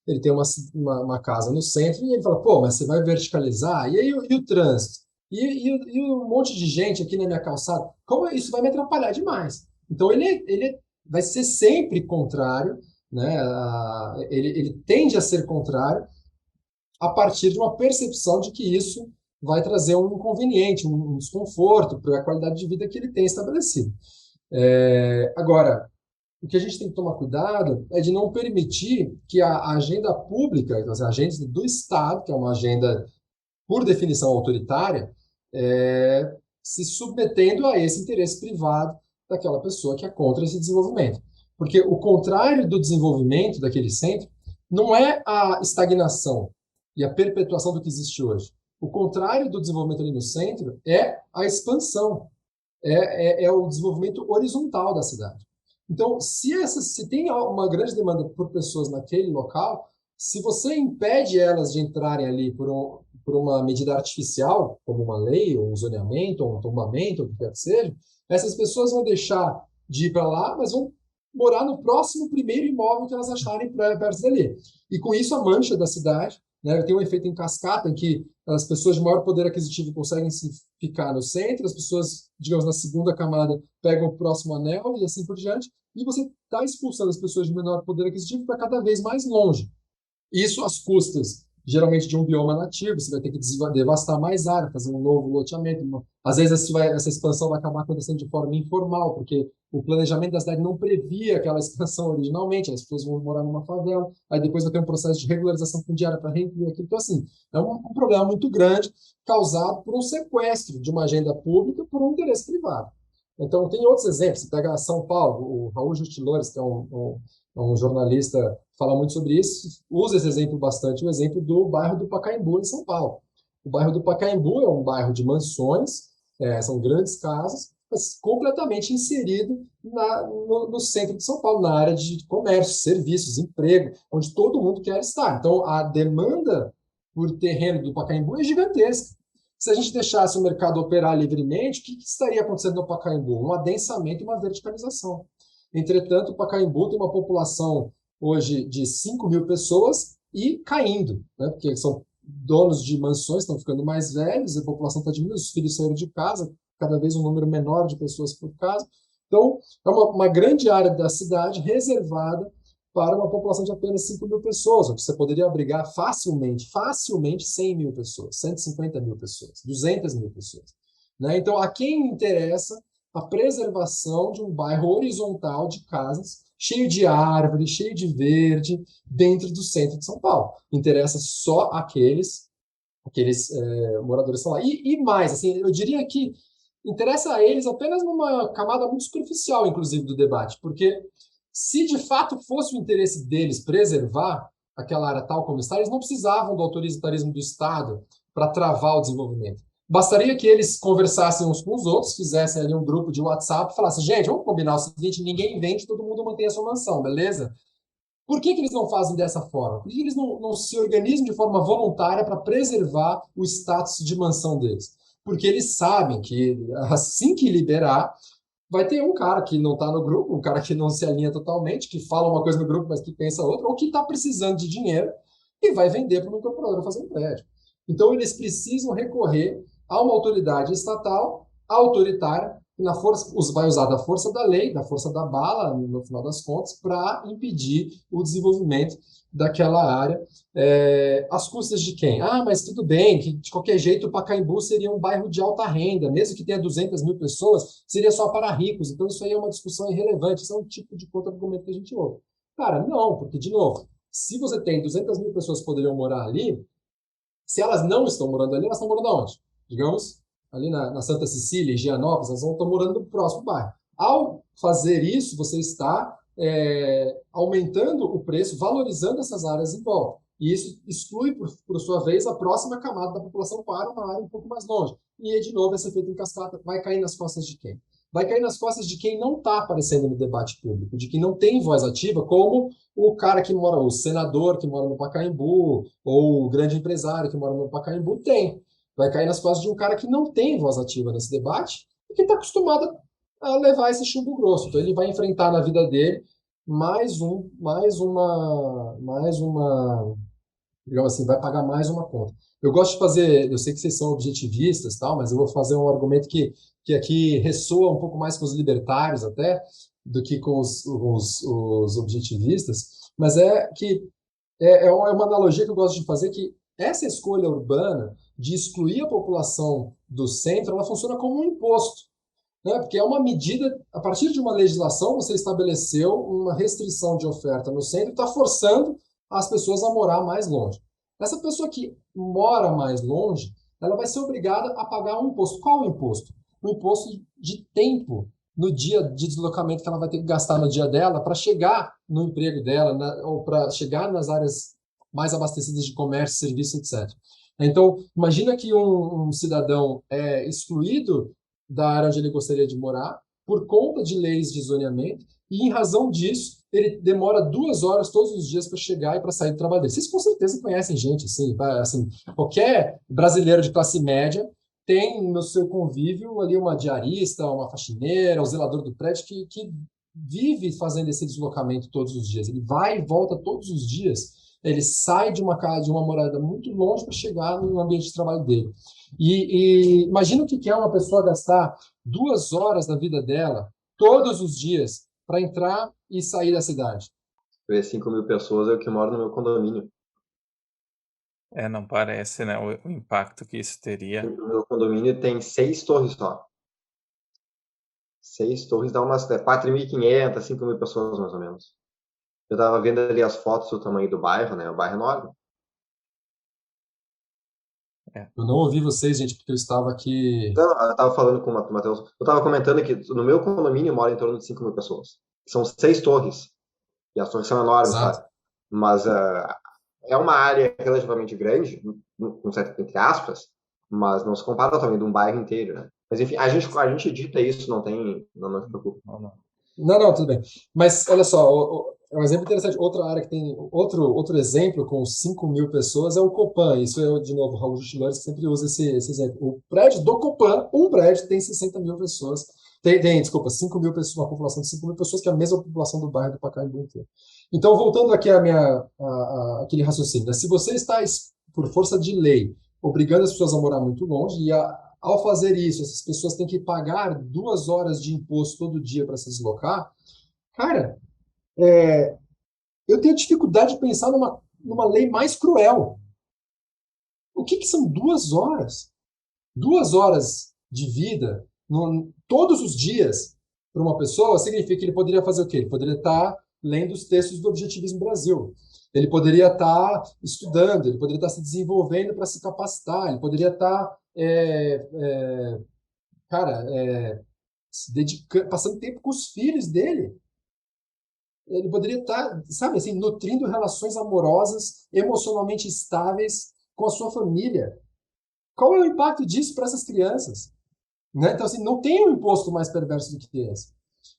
ele tem uma casa no centro e ele fala, pô, mas você vai verticalizar? E aí e o trânsito? E um monte de gente aqui na minha calçada? Como isso vai me atrapalhar demais? Então, ele vai ser sempre contrário, né? Ele tende a ser contrário a partir de uma percepção de que isso vai trazer um inconveniente, um desconforto para a qualidade de vida que ele tem estabelecido. Agora, o que a gente tem que tomar cuidado é de não permitir que a agenda pública, então, a agenda do Estado, que é uma agenda, por definição, autoritária, se submetendo a esse interesse privado daquela pessoa que é contra esse desenvolvimento. Porque o contrário do desenvolvimento daquele centro não é a estagnação e a perpetuação do que existe hoje. O contrário do desenvolvimento ali no centro é a expansão, é o desenvolvimento horizontal da cidade. Então, se tem uma grande demanda por pessoas naquele local, se você impede elas de entrarem ali por uma medida artificial, como uma lei, ou um zoneamento, ou um tombamento, ou o que quer que seja, essas pessoas vão deixar de ir para lá, mas vão morar no próximo primeiro imóvel que elas acharem perto dali. E com isso, a mancha da cidade, né, tem um efeito em cascata, em que as pessoas de maior poder aquisitivo conseguem se ficar no centro, as pessoas, digamos, na segunda camada pegam o próximo anel e assim por diante, e você está expulsando as pessoas de menor poder aquisitivo para cada vez mais longe. Isso às custas, geralmente, de um bioma nativo, você vai ter que devastar mais área, fazer um novo loteamento. Às vezes essa expansão vai acabar acontecendo de forma informal, porque o planejamento da cidade não previa aquela expansão originalmente, as pessoas vão morar numa favela, aí depois vai ter um processo de regularização fundiária para reincluir aquilo. Então, assim, é um problema muito grande causado por um sequestro de uma agenda pública por um interesse privado. Então, tem outros exemplos. Você pega São Paulo, o Raul Justilores, que é um jornalista que fala muito sobre isso, usa esse exemplo bastante, o exemplo do bairro do Pacaembu, em São Paulo. O bairro do Pacaembu é um bairro de mansões, são grandes casas, mas completamente inserido no centro de São Paulo, na área de comércio, serviços, emprego, onde todo mundo quer estar. Então, a demanda por terreno do Pacaembu é gigantesca. Se a gente deixasse o mercado operar livremente, o que estaria acontecendo no Pacaembu? Um adensamento e uma verticalização. Entretanto, o Pacaembu tem uma população hoje de 5 mil pessoas e caindo, né? Porque são donos de mansões, estão ficando mais velhos, a população está diminuindo, os filhos saíram de casa, cada vez um número menor de pessoas por casa. Então, é uma grande área da cidade reservada para uma população de apenas 5 mil pessoas, onde você poderia abrigar facilmente 100 mil pessoas, 150 mil pessoas, 200 mil pessoas. Né? Então, a quem interessa a preservação de um bairro horizontal de casas, cheio de árvore, cheio de verde, dentro do centro de São Paulo. Interessa só aqueles moradores que estão lá. E mais, assim, eu diria que interessa a eles apenas numa camada muito superficial, inclusive, do debate, porque se de fato fosse o interesse deles preservar, aquela área tal como está, eles não precisavam do autoritarismo do Estado para travar o desenvolvimento. Bastaria que eles conversassem uns com os outros, fizessem ali um grupo de WhatsApp e falassem, gente, vamos combinar o seguinte, ninguém vende, todo mundo mantém a sua mansão, beleza? Por que eles não fazem dessa forma? Por que eles não se organizam de forma voluntária para preservar o status de mansão deles? Porque eles sabem que assim que liberar, vai ter um cara que não está no grupo, um cara que não se alinha totalmente, que fala uma coisa no grupo, mas que pensa outra, ou que está precisando de dinheiro e vai vender para uma incorporadora fazer um prédio. Então, eles precisam recorrer a uma autoridade estatal autoritária que vai usar da força da lei, da força da bala, no final das contas, para impedir o desenvolvimento daquela área. Às custas de quem? Ah, mas tudo bem, que de qualquer jeito o Pacaembu seria um bairro de alta renda, mesmo que tenha 200 mil pessoas, seria só para ricos. Então isso aí é uma discussão irrelevante, isso é um tipo de contra-argumento que a gente ouve. Cara, não, porque, de novo, se você tem 200 mil pessoas que poderiam morar ali, se elas não estão morando ali, elas estão morando aonde? Digamos, ali na Santa Cecília, em Gianópolis, elas estão morando no próximo bairro. Ao fazer isso, você está aumentando o preço, valorizando essas áreas em volta. E isso exclui, por sua vez, a próxima camada da população para uma área um pouco mais longe. E aí, de novo, esse efeito em cascata vai cair nas costas de quem? Vai cair nas costas de quem não está aparecendo no debate público, de quem não tem voz ativa, como o cara que mora, o senador que mora no Pacaembu, ou o grande empresário que mora no Pacaembu, tem. Vai cair nas costas de um cara que não tem voz ativa nesse debate e que está acostumado a levar esse chumbo grosso. Então ele vai enfrentar na vida dele digamos assim, vai pagar mais uma conta. Eu gosto de fazer, eu sei que vocês são objetivistas, tal, mas eu vou fazer um argumento que aqui ressoa um pouco mais com os libertários até, do que com os objetivistas, mas é uma analogia que eu gosto de fazer, que essa escolha urbana de excluir a população do centro, ela funciona como um imposto, né? Porque é uma medida, a partir de uma legislação, você estabeleceu uma restrição de oferta no centro e está forçando as pessoas a morar mais longe. Essa pessoa que mora mais longe, ela vai ser obrigada a pagar um imposto. Qual o imposto? O imposto de tempo no dia de deslocamento que ela vai ter que gastar no dia dela para chegar no emprego dela, ou para chegar nas áreas mais abastecidas de comércio, serviço, etc. Então, imagina que um cidadão é excluído da área onde ele gostaria de morar por conta de leis de zoneamento e, em razão disso, ele demora 2 horas todos os dias para chegar e para sair do trabalho dele. Vocês com certeza conhecem gente assim, qualquer brasileiro de classe média tem no seu convívio ali uma diarista, uma faxineira, um zelador do prédio que vive fazendo esse deslocamento todos os dias. Ele vai e volta todos os dias. Ele sai de uma casa, de uma morada muito longe para chegar no ambiente de trabalho dele. E imagina o que é uma pessoa gastar 2 horas da vida dela, todos os dias, para entrar e sair da cidade. 5 mil pessoas é o que mora no meu condomínio. Não parece, né, o impacto que isso teria. O meu condomínio tem 6 torres só. 6 torres dá umas 4.500, 5 mil pessoas, mais ou menos. Eu estava vendo ali as fotos do tamanho do bairro, né? O bairro é enorme. Eu não ouvi vocês, gente, porque eu estava aqui. Não, eu estava falando com o Matheus. Eu estava comentando que no meu condomínio mora em torno de 5 mil pessoas. São 6 torres. E as torres são enormes, Exato. sabe? Mas é uma área relativamente grande, entre aspas, mas não se compara ao tamanho de um bairro inteiro, né? Mas enfim, a gente edita isso, não se preocupe. Não, tudo bem. Mas olha só, é um exemplo interessante. Outra área que tem outro exemplo com 5 mil pessoas é o Copan. Isso é, de novo, o Raul Justilores que sempre usa esse exemplo. O prédio do Copan, um prédio, tem 60 mil pessoas. Desculpa, 5 mil pessoas, uma população de 5 mil pessoas, que é a mesma população do bairro do Pacaembu inteiro. Então, voltando aqui aquele raciocínio, né? Se você está, por força de lei, obrigando as pessoas a morar muito longe, ao fazer isso, essas pessoas têm que pagar 2 horas de imposto todo dia para se deslocar, cara, eu tenho dificuldade de pensar numa lei mais cruel. O que são 2 horas? 2 horas de vida todos os dias para uma pessoa significa que ele poderia fazer o quê? Ele poderia estar lendo os textos do Objetivismo Brasil. Ele poderia estar estudando, ele poderia estar se desenvolvendo para se capacitar, ele poderia estar se dedicando, passando tempo com os filhos dele. ele poderia estar, sabe, assim, nutrindo relações amorosas, emocionalmente estáveis com a sua família. Qual é o impacto disso para essas crianças? Né? Então, assim, não tem um imposto mais perverso do que esse.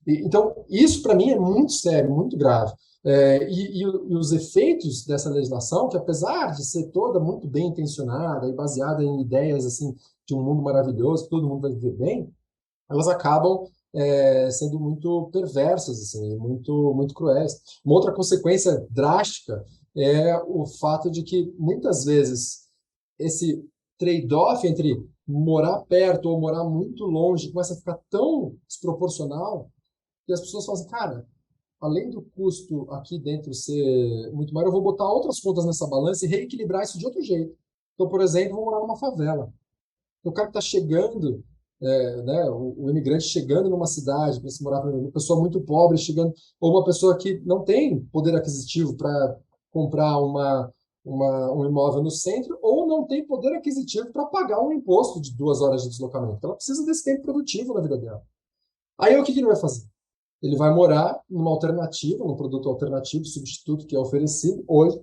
Então, isso para mim é muito sério, muito grave. E os efeitos dessa legislação, que apesar de ser toda muito bem intencionada e baseada em ideias assim de um mundo maravilhoso, que todo mundo vai viver bem, elas acabam sendo muito perversas, assim, muito cruéis. Uma outra consequência drástica é o fato de que muitas vezes esse trade-off entre morar perto ou morar muito longe começa a ficar tão desproporcional que as pessoas falam assim, cara, além do custo aqui dentro ser muito maior, eu vou botar outras contas nessa balança e reequilibrar isso de outro jeito. Então, por exemplo, eu vou morar numa favela. O cara que está chegando, né, o imigrante chegando numa cidade, para se morar, uma pessoa muito pobre chegando, ou uma pessoa que não tem poder aquisitivo para comprar um imóvel no centro, ou não tem poder aquisitivo para pagar um imposto de 2 horas de deslocamento. Ela precisa desse tempo produtivo na vida dela. Aí o que ele vai fazer? Ele vai morar numa alternativa, num produto alternativo, substituto que é oferecido hoje,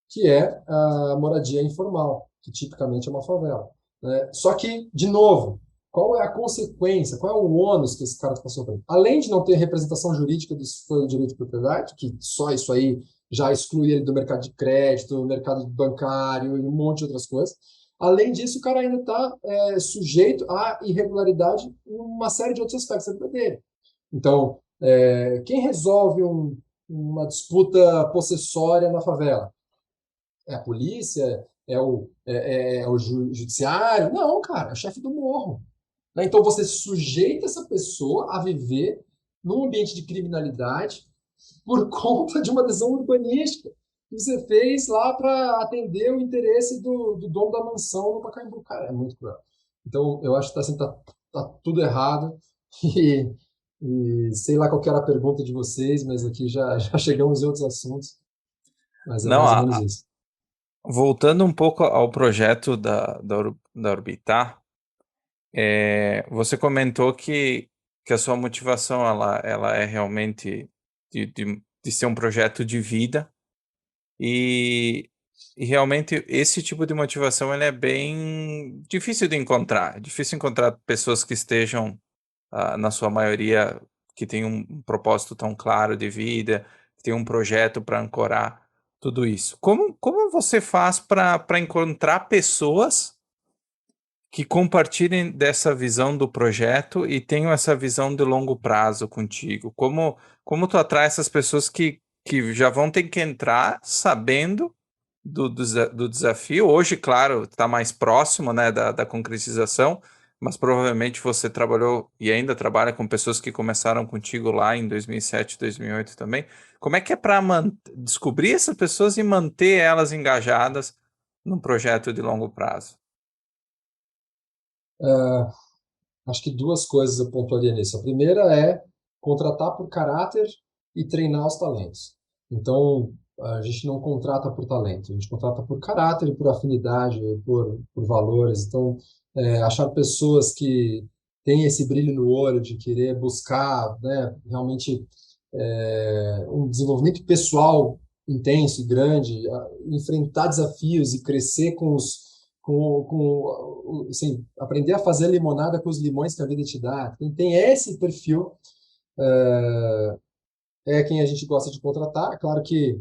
que é a moradia informal, que tipicamente é uma favela. Né? Só que, de novo, qual é a consequência, qual é o ônus que esse cara está sofrendo? Além de não ter representação jurídica do direito de propriedade, que só isso aí já exclui ele do mercado de crédito, do mercado bancário e um monte de outras coisas. Além disso, o cara ainda está sujeito à irregularidade em uma série de outros aspectos da vida dele. Então, quem resolve uma disputa possessória na favela? É a polícia? É o judiciário? Não, cara, é o chefe do morro. Né? Então você sujeita essa pessoa a viver num ambiente de criminalidade por conta de uma decisão urbanística que você fez lá para atender o interesse do dono da mansão no Pacaembu. Cara, é muito cruel. Então, eu acho que tá tudo errado e sei lá qual que era a pergunta de vocês, mas aqui já chegamos em outros assuntos, mas é Não, mais ou menos isso. voltando um pouco ao projeto da Orbitar, você comentou que a sua motivação ela é realmente de ser um projeto de vida e, e realmente esse tipo de motivação ele é bem difícil de encontrar. É difícil encontrar pessoas que estejam, na sua maioria, que tem um propósito tão claro de vida, que tem um projeto para ancorar tudo isso. Como você faz para encontrar pessoas que compartilhem dessa visão do projeto e tenham essa visão de longo prazo contigo? Como tu atrai essas pessoas que já vão ter que entrar sabendo do desafio? Hoje, claro, está mais próximo, né, da concretização, mas provavelmente você trabalhou e ainda trabalha com pessoas que começaram contigo lá em 2007, 2008 também. Como é que é para descobrir essas pessoas e manter elas engajadas num projeto de longo prazo? Acho que duas coisas eu pontuaria nisso. A primeira é contratar por caráter e treinar os talentos. Então, a gente não contrata por talento, a gente contrata por caráter e por afinidade, por valores. Então, achar pessoas que têm esse brilho no olho de querer buscar, né, realmente um desenvolvimento pessoal intenso e grande, enfrentar desafios e crescer assim, aprender a fazer limonada com os limões que a vida te dá. Quem tem esse perfil quem a gente gosta de contratar. Claro que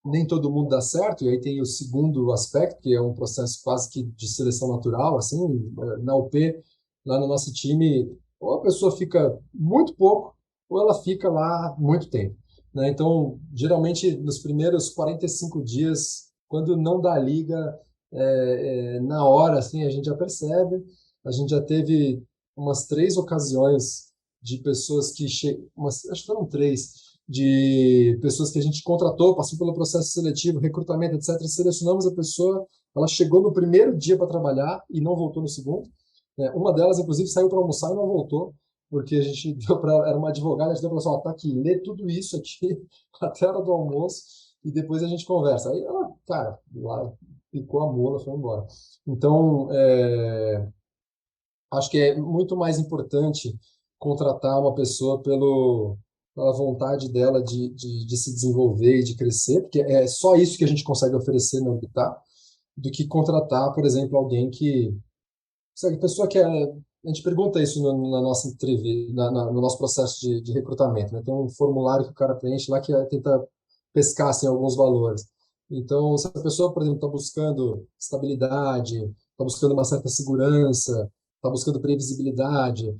nem todo mundo dá certo, e aí tem o segundo aspecto, que é um processo quase que de seleção natural, assim, na UP, lá no nosso time, ou a pessoa fica muito pouco, ou ela fica lá muito tempo. Né? Então, geralmente, nos primeiros 45 dias, quando não dá liga, na hora, assim, a gente já percebe. A gente já teve umas 3 ocasiões de pessoas que acho que foram 3, de pessoas que a gente contratou, passou pelo processo seletivo, recrutamento, etc. Selecionamos a pessoa, ela chegou no primeiro dia para trabalhar e não voltou no segundo. Uma delas, inclusive, saiu para almoçar e não voltou, porque a gente deu para ela, era uma advogada, a gente deu para ela, ó, tá aqui, lê tudo isso aqui até a hora do almoço e depois a gente conversa. Aí ela, cara, lá picou a mula, foi embora. Então, acho que é muito mais importante contratar uma pessoa pela vontade dela de se desenvolver e de crescer, porque é só isso que a gente consegue oferecer na Orbitar, do que contratar, por exemplo, alguém que... Sabe, a pessoa que é... A gente pergunta isso na nossa entrevista, no nosso processo de recrutamento, né? Tem um formulário que o cara preenche lá que tenta pescar assim, alguns valores. Então, se a pessoa, por exemplo, está buscando estabilidade, está buscando uma certa segurança, está buscando previsibilidade,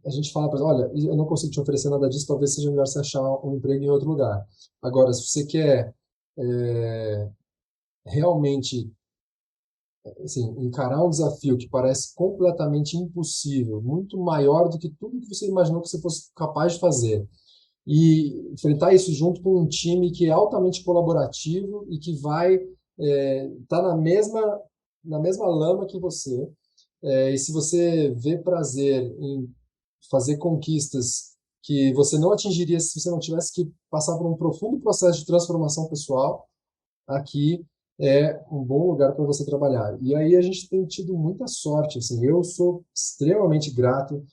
a gente fala para ela, olha, eu não consigo te oferecer nada disso, talvez seja melhor você achar um emprego em outro lugar. Agora, se você quer realmente assim, encarar um desafio que parece completamente impossível, muito maior do que tudo que você imaginou que você fosse capaz de fazer, e enfrentar isso junto com um time que é altamente colaborativo e que vai estar na mesma lama que você. E se você vê prazer em fazer conquistas que você não atingiria se você não tivesse que passar por um profundo processo de transformação pessoal, aqui é um bom lugar para você trabalhar. E aí a gente tem tido muita sorte, assim, eu sou extremamente grato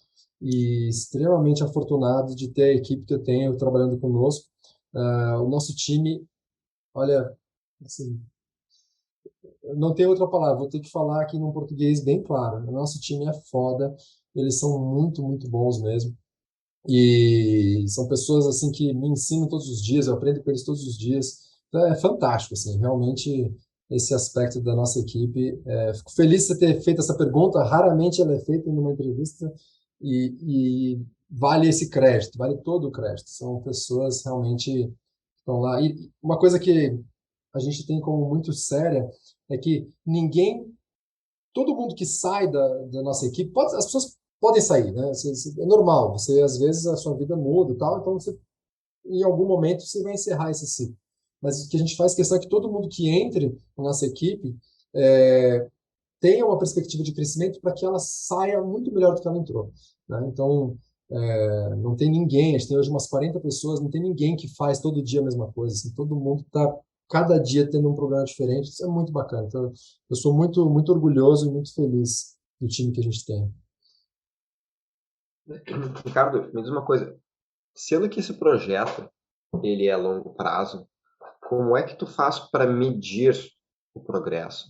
e extremamente afortunado de ter a equipe que eu tenho trabalhando conosco. O nosso time, olha, assim, eu não tenho outra palavra, vou ter que falar aqui num português bem claro. O nosso time é foda, eles são muito, muito bons mesmo. E são pessoas assim que me ensinam todos os dias, eu aprendo com eles todos os dias. Então é fantástico, assim, realmente esse aspecto da nossa equipe. Fico feliz de você ter feito essa pergunta. Raramente ela é feita numa entrevista e vale esse crédito, vale todo o crédito. São pessoas realmente que estão lá. E uma coisa que a gente tem como muito séria é que todo mundo que sai da nossa equipe, as pessoas podem sair, né? É normal, às vezes a sua vida muda e tal, então em algum momento você vai encerrar esse ciclo. Mas o que a gente faz questão é que todo mundo que entre na nossa equipe tenha uma perspectiva de crescimento para que ela saia muito melhor do que ela entrou, né? Então, não tem ninguém, a gente tem hoje umas 40 pessoas, não tem ninguém que faz todo dia a mesma coisa, assim, todo mundo está cada dia tendo um programa diferente, isso é muito bacana. Então, eu sou muito, muito orgulhoso e muito feliz do time que a gente tem. Ricardo, me diz uma coisa. Sendo que esse projeto ele é a longo prazo, como é que tu faz para medir o progresso?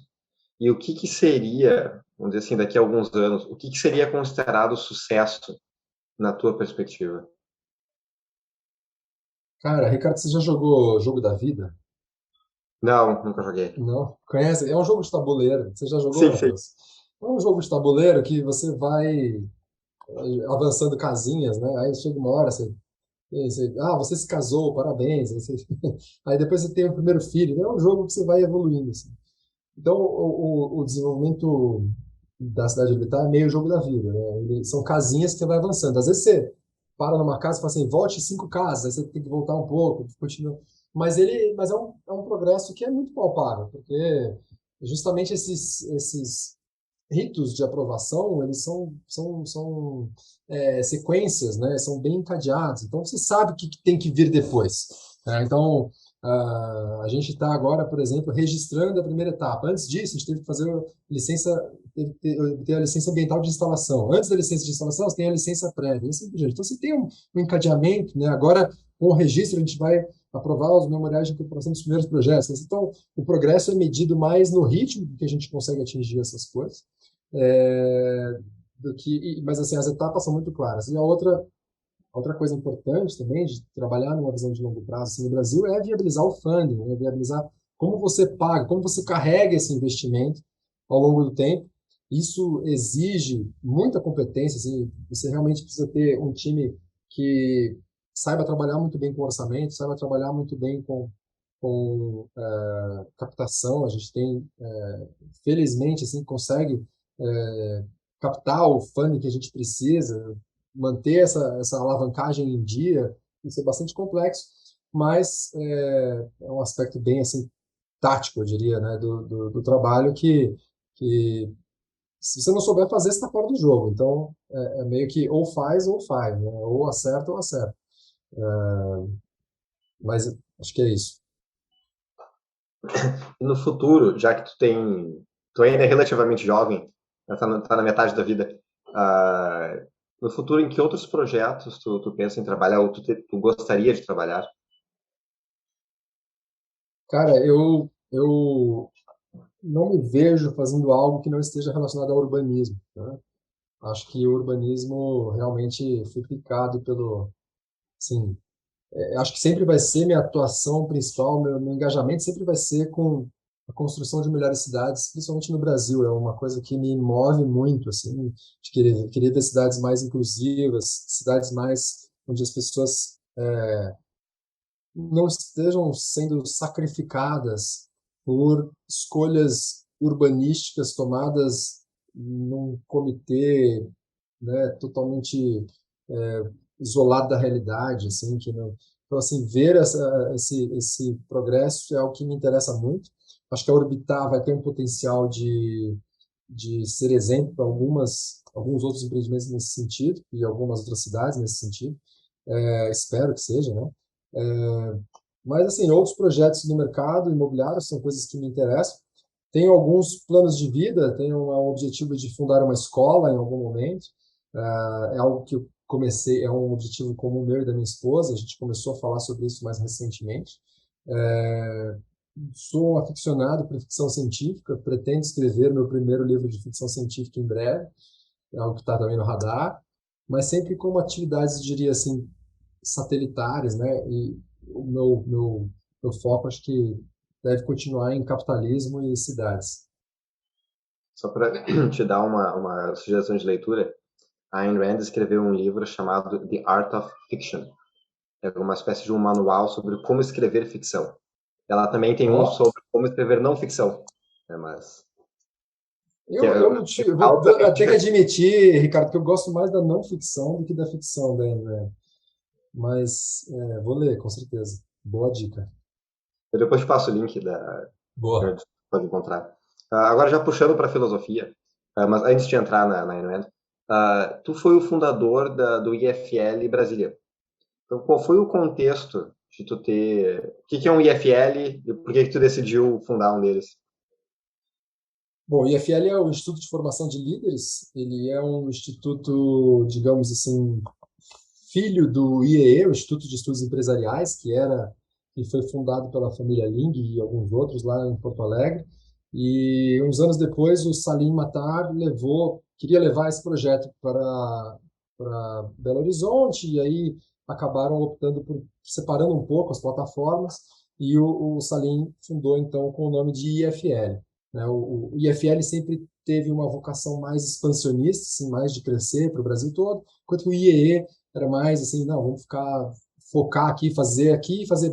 E o que seria, vamos dizer assim, daqui a alguns anos, o que seria considerado sucesso na tua perspectiva? Cara, Ricardo, você já jogou Jogo da Vida? Não, nunca joguei. Não? Conhece? É um jogo de tabuleiro. Você já jogou, Sim, sim. Matheus? É um jogo de tabuleiro que você vai avançando casinhas, né? Aí chega uma hora, você se casou, parabéns. Aí depois você tem o primeiro filho. É um jogo que você vai evoluindo, assim. Então, o desenvolvimento da cidade habitat é meio jogo da vida, né? São casinhas que você vai avançando. Às vezes você para numa casa e fala assim, volte 5 casas, aí você tem que voltar um pouco, continua. Mas é um progresso que é muito palpável, porque justamente esses ritos de aprovação, eles são sequências, né? São bem encadeados. Então, você sabe o que tem que vir depois, né? Então, a gente está agora, por exemplo, registrando a primeira etapa. Antes disso, a gente teve que fazer ter a licença ambiental de instalação. Antes da licença de instalação, você tem a licença prévia. Assim por diante. Então, você tem um encadeamento, né? Agora, com o registro, a gente vai aprovar os memoriais de incorporação dos primeiros projetos. Então, o progresso é medido mais no ritmo que a gente consegue atingir essas coisas, é, mas assim, as etapas são muito claras. E a outra coisa importante também de trabalhar numa visão de longo prazo assim, no Brasil é viabilizar o funding, né? Viabilizar como você paga, como você carrega esse investimento ao longo do tempo. Isso exige muita competência, assim, você realmente precisa ter um time que saiba trabalhar muito bem com orçamento, saiba trabalhar muito bem com captação. A gente tem, felizmente, assim, consegue captar o funding que a gente precisa, manter essa alavancagem em dia, isso é bastante complexo, mas é um aspecto bem assim tático, eu diria, né, do trabalho que se você não souber fazer, você está fora do jogo. Então, é meio que ou faz, né? Ou acerta ou acerta. Mas acho que é isso. E no futuro, já que tu ainda é relativamente jovem, tá na metade da vida, no futuro, em que outros projetos tu pensa em trabalhar ou tu gostaria de trabalhar? Cara, eu não me vejo fazendo algo que não esteja relacionado ao urbanismo, né? Acho que o urbanismo realmente foi picado pelo, assim, acho que sempre vai ser minha atuação principal, meu engajamento sempre vai ser com a construção de melhores cidades, principalmente no Brasil. É uma coisa que me move muito, assim, de querer ver cidades mais inclusivas, cidades mais onde as pessoas não estejam sendo sacrificadas por escolhas urbanísticas tomadas num comitê, né, totalmente isolado da realidade, assim, que não... Então, assim, ver esse progresso é algo que me interessa muito. Acho que a Orbitar vai ter um potencial de ser exemplo para alguns outros empreendimentos nesse sentido e algumas outras cidades nesse sentido. Espero que seja, né? Mas, assim, outros projetos no mercado imobiliário são coisas que me interessam. Tenho alguns planos de vida, tenho um objetivo de fundar uma escola em algum momento. É algo que eu comecei, é um objetivo comum meu e da minha esposa. A gente começou a falar sobre isso mais recentemente. É, Sou um aficionado por ficção científica, pretendo escrever meu primeiro livro de ficção científica em breve, é algo que está também no radar, mas sempre com atividades, diria assim, satelitáres, né? E o meu foco acho que deve continuar em capitalismo e cidades. Só para te dar uma sugestão de leitura, a Ayn Rand escreveu um livro chamado The Art of Fiction. É uma espécie de um manual sobre como escrever ficção. Ela também tem um Ó, sobre como escrever não ficção, né, mas que eu é vou altamente ter que admitir, Ricardo, que eu gosto mais da não ficção do que da ficção, né? Mas vou ler, com certeza. Boa dica. eu depois te passo o link da que Boa. onde você pode encontrar. Agora já puxando para a filosofia, mas antes de entrar na Ayn Rand, tu foi o fundador do IFL Brasília. Então, qual foi o contexto de tu ter... O que é um IFL e por que tu decidiu fundar um deles? Bom, o IFL é o Instituto de Formação de Líderes. Ele é um instituto, digamos assim, filho do IEE, o Instituto de Estudos Empresariais, que foi fundado pela família Ling e alguns outros lá em Porto Alegre. E uns anos depois, o Salim Matar queria levar esse projeto para Belo Horizonte, e aí acabaram optando por separando um pouco as plataformas, e o Salim fundou então com o nome de IFL. Né? O IFL sempre teve uma vocação mais expansionista, assim, mais de crescer para o Brasil todo, enquanto que o IEE era mais assim, não, vamos focar aqui e fazer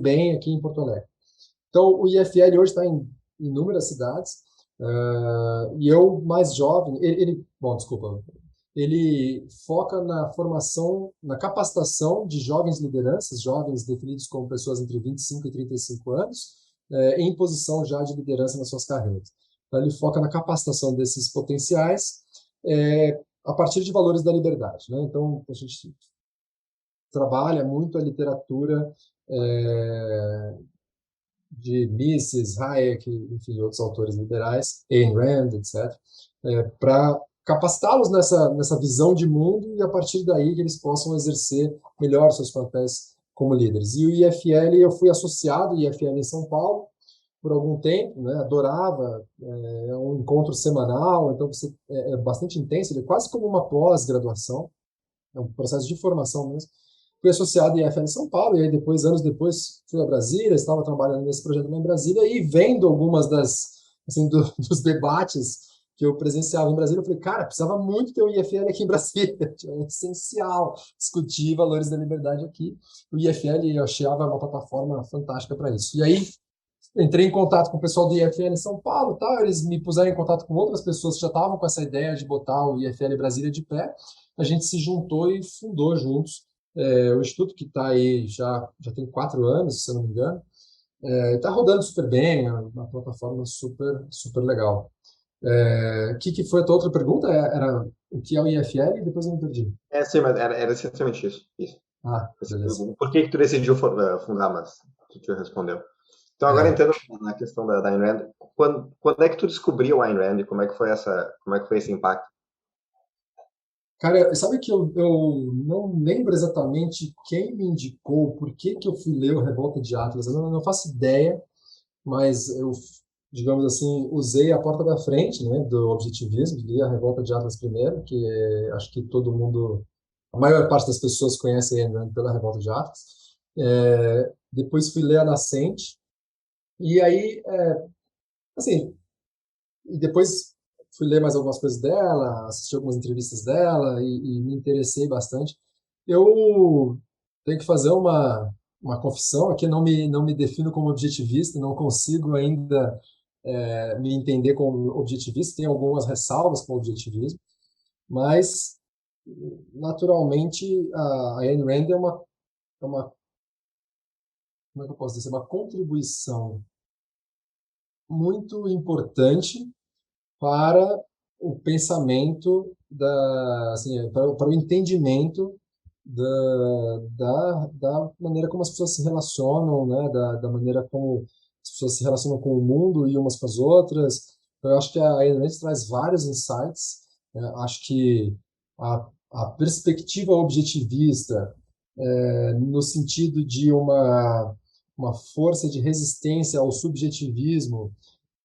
bem aqui em Porto Alegre. Então, o IFL hoje está em inúmeras cidades, e eu, mais jovem, bom, desculpa, ele foca na formação, na capacitação de jovens lideranças, jovens definidos como pessoas entre 25 e 35 anos, em posição já de liderança nas suas carreiras. Então, ele foca na capacitação desses potenciais, a partir de valores da liberdade, né? Então, a gente trabalha muito a literatura de Mises, Hayek, enfim, outros autores liberais, Ayn Rand, etc., para capacitá-los nessa visão de mundo e, a partir daí, que eles possam exercer melhor seus papéis como líderes. E o IFL, eu fui associado ao IFL em São Paulo por algum tempo, né? Adorava, é um encontro semanal, então é bastante intenso, ele é quase como uma pós-graduação, é um processo de formação mesmo. Fui associado à IFL São Paulo, e aí depois, anos depois, fui a Brasília, estava trabalhando nesse projeto em Brasília, e vendo algumas assim, dos debates que eu presenciava em Brasília, eu falei, cara, precisava muito ter o IFL aqui em Brasília, é essencial discutir valores da liberdade aqui. O IFL eu achava uma plataforma fantástica para isso. E aí, entrei em contato com o pessoal do IFL em São Paulo, tá? Eles me puseram em contato com outras pessoas que já estavam com essa ideia de botar o IFL Brasília de pé. A gente se juntou e fundou juntos o Instituto, que está aí já tem 4 anos, se eu não me engano. Está rodando super bem, é uma plataforma super, super legal. Que foi a tua outra pergunta? Era o que é o IFL? E depois eu me perdi. Sim, mas era essencialmente isso. Ah, beleza. Por que tu decidiu fundar, mas tu te respondeu. Então, agora É, entrando na questão da Ayn Rand, quando é que tu descobriu a Ayn Rand e como é que foi esse impacto? Cara, sabe que eu não lembro exatamente quem me indicou, por que que eu fui ler o Revolta de Atlas. Eu não faço ideia, mas eu, digamos assim, usei a porta da frente, né, do objetivismo, li a Revolta de Atlas primeiro, que acho que todo mundo, a maior parte das pessoas conhece Ayn Rand pela Revolta de Atlas. Depois fui ler a Nascente, e aí, assim, e depois fui ler mais algumas coisas dela, assisti algumas entrevistas dela e me interessei bastante. Eu tenho que fazer uma confissão aqui, não me defino como objetivista, não consigo ainda me entender como objetivista, tenho algumas ressalvas com o objetivismo, mas naturalmente a Ayn Rand é uma, como é que eu posso dizer, uma contribuição muito importante para o pensamento assim, para o entendimento da maneira como as pessoas se relacionam, né, da maneira como as pessoas se relacionam com o mundo e umas com as outras. Então, eu acho que a Ayn Rand traz vários insights, né? Acho que a perspectiva objetivista, no sentido de uma força de resistência ao subjetivismo,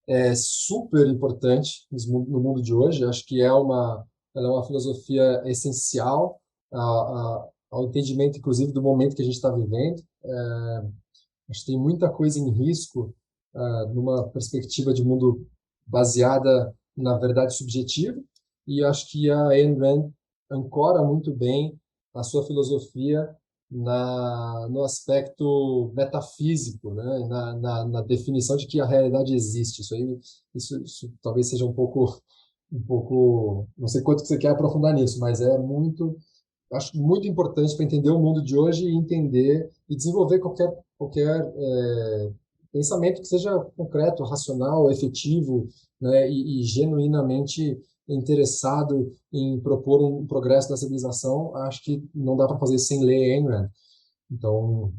é super importante no mundo de hoje. Acho que ela é uma filosofia essencial ao entendimento, inclusive, do momento que a gente está vivendo. Acho que tem muita coisa em risco numa perspectiva de mundo baseada na verdade subjetiva, e acho que a Ayn Rand ancora muito bem a sua filosofia no aspecto metafísico, né? Na definição de que a realidade existe. Isso talvez seja um pouco, não sei quanto que você quer aprofundar nisso, mas acho muito importante para entender o mundo de hoje e entender e desenvolver qualquer pensamento que seja concreto, racional, efetivo, né, e genuinamente interessado em propor um progresso da civilização. Acho que não dá para fazer isso sem ler Ayn Rand. Então,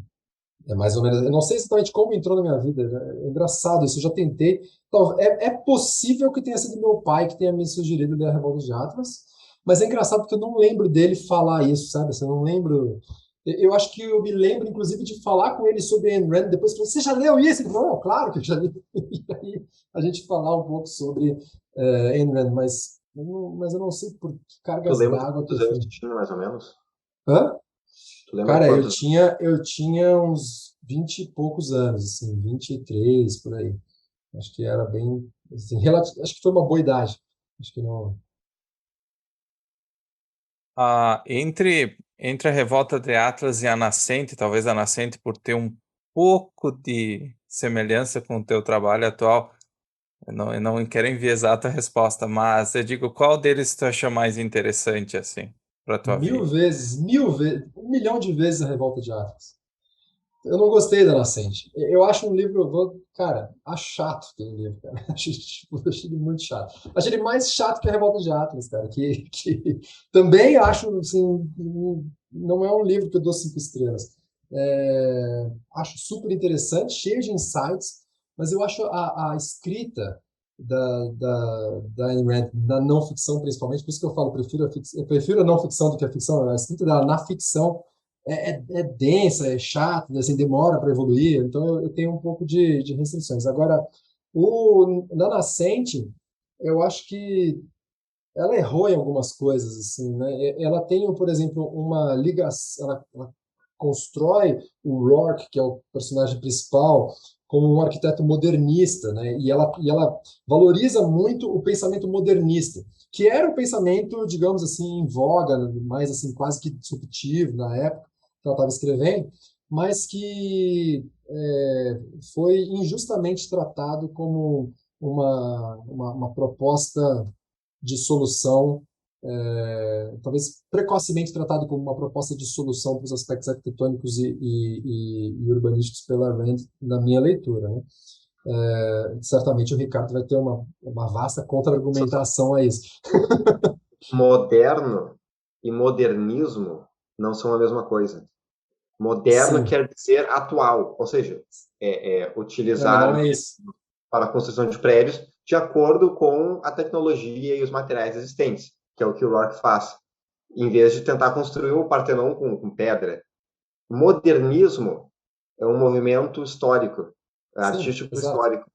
é mais ou menos. Eu não sei exatamente como entrou na minha vida. Né? É engraçado isso. Eu já tentei. Então, é possível que tenha sido meu pai que tenha me sugerido ler a Revolta de Atlas, mas é engraçado porque eu não lembro dele falar isso, sabe? Assim, eu não lembro. Eu acho que eu me lembro, inclusive, de falar com ele sobre Ayn Rand. Depois ele falou: Você já leu isso? Ele falou: Não, claro que eu já li. E aí a gente falar um pouco sobre Ayn Rand, mas eu não sei por que Tu cargas lembra d'água que eu quantos anos fui. tu tinha, mais ou menos? Hã? Tu lembra Cara, quantos? eu tinha uns 20 e poucos anos, assim, 23 por aí. Acho que era bem, assim, acho que foi uma boa idade. Acho que não. Entre a Revolta de Atlas e a Nascente, talvez a Nascente por ter um pouco de semelhança com o teu trabalho atual, eu não quero enviesar a tua resposta, mas eu digo, qual deles tu achou mais interessante, assim, para tua vida? Mil vezes, 1 milhão de vezes a Revolta de Atlas. Eu não gostei da Nascente. Eu acho um livro, cara, acho chato aquele livro, cara. Achei ele muito chato. Achei ele mais chato que a Revolta de Atlas, cara. Que também acho, assim, não é um livro que eu dou 5 estrelas. Acho super interessante, cheio de insights, mas eu acho a escrita da Ayn Rand, na não ficção principalmente, por isso que eu falo, eu prefiro a não ficção do que a ficção. A escrita dela na ficção é densa, é chata, assim, demora para evoluir, então eu tenho um pouco de restrições. Agora, na Nascente, eu acho que ela errou em algumas coisas, assim, né? Ela tem, por exemplo, uma ligação, ela constrói o Rourke, que é o personagem principal, como um arquiteto modernista, né? E ela valoriza muito o pensamento modernista, que era o pensamento, digamos assim, em voga, mais assim, quase que disruptivo na época que ela estava escrevendo, mas que foi injustamente tratado como uma proposta de solução, talvez precocemente tratado como uma proposta de solução para os aspectos arquitetônicos e urbanísticos pela Rand, na minha leitura. Né? Certamente o Ricardo vai ter uma vasta contra-argumentação a isso. Moderno e modernismo não são a mesma coisa. Moderno Sim, quer dizer atual, ou seja, mas não utilizar é isso. para a construção de prédios de acordo com a tecnologia e os materiais existentes, que é o que o Rourke faz. em vez de tentar construir o Partenon com pedra. O modernismo é um movimento histórico, Sim, artístico exato, histórico.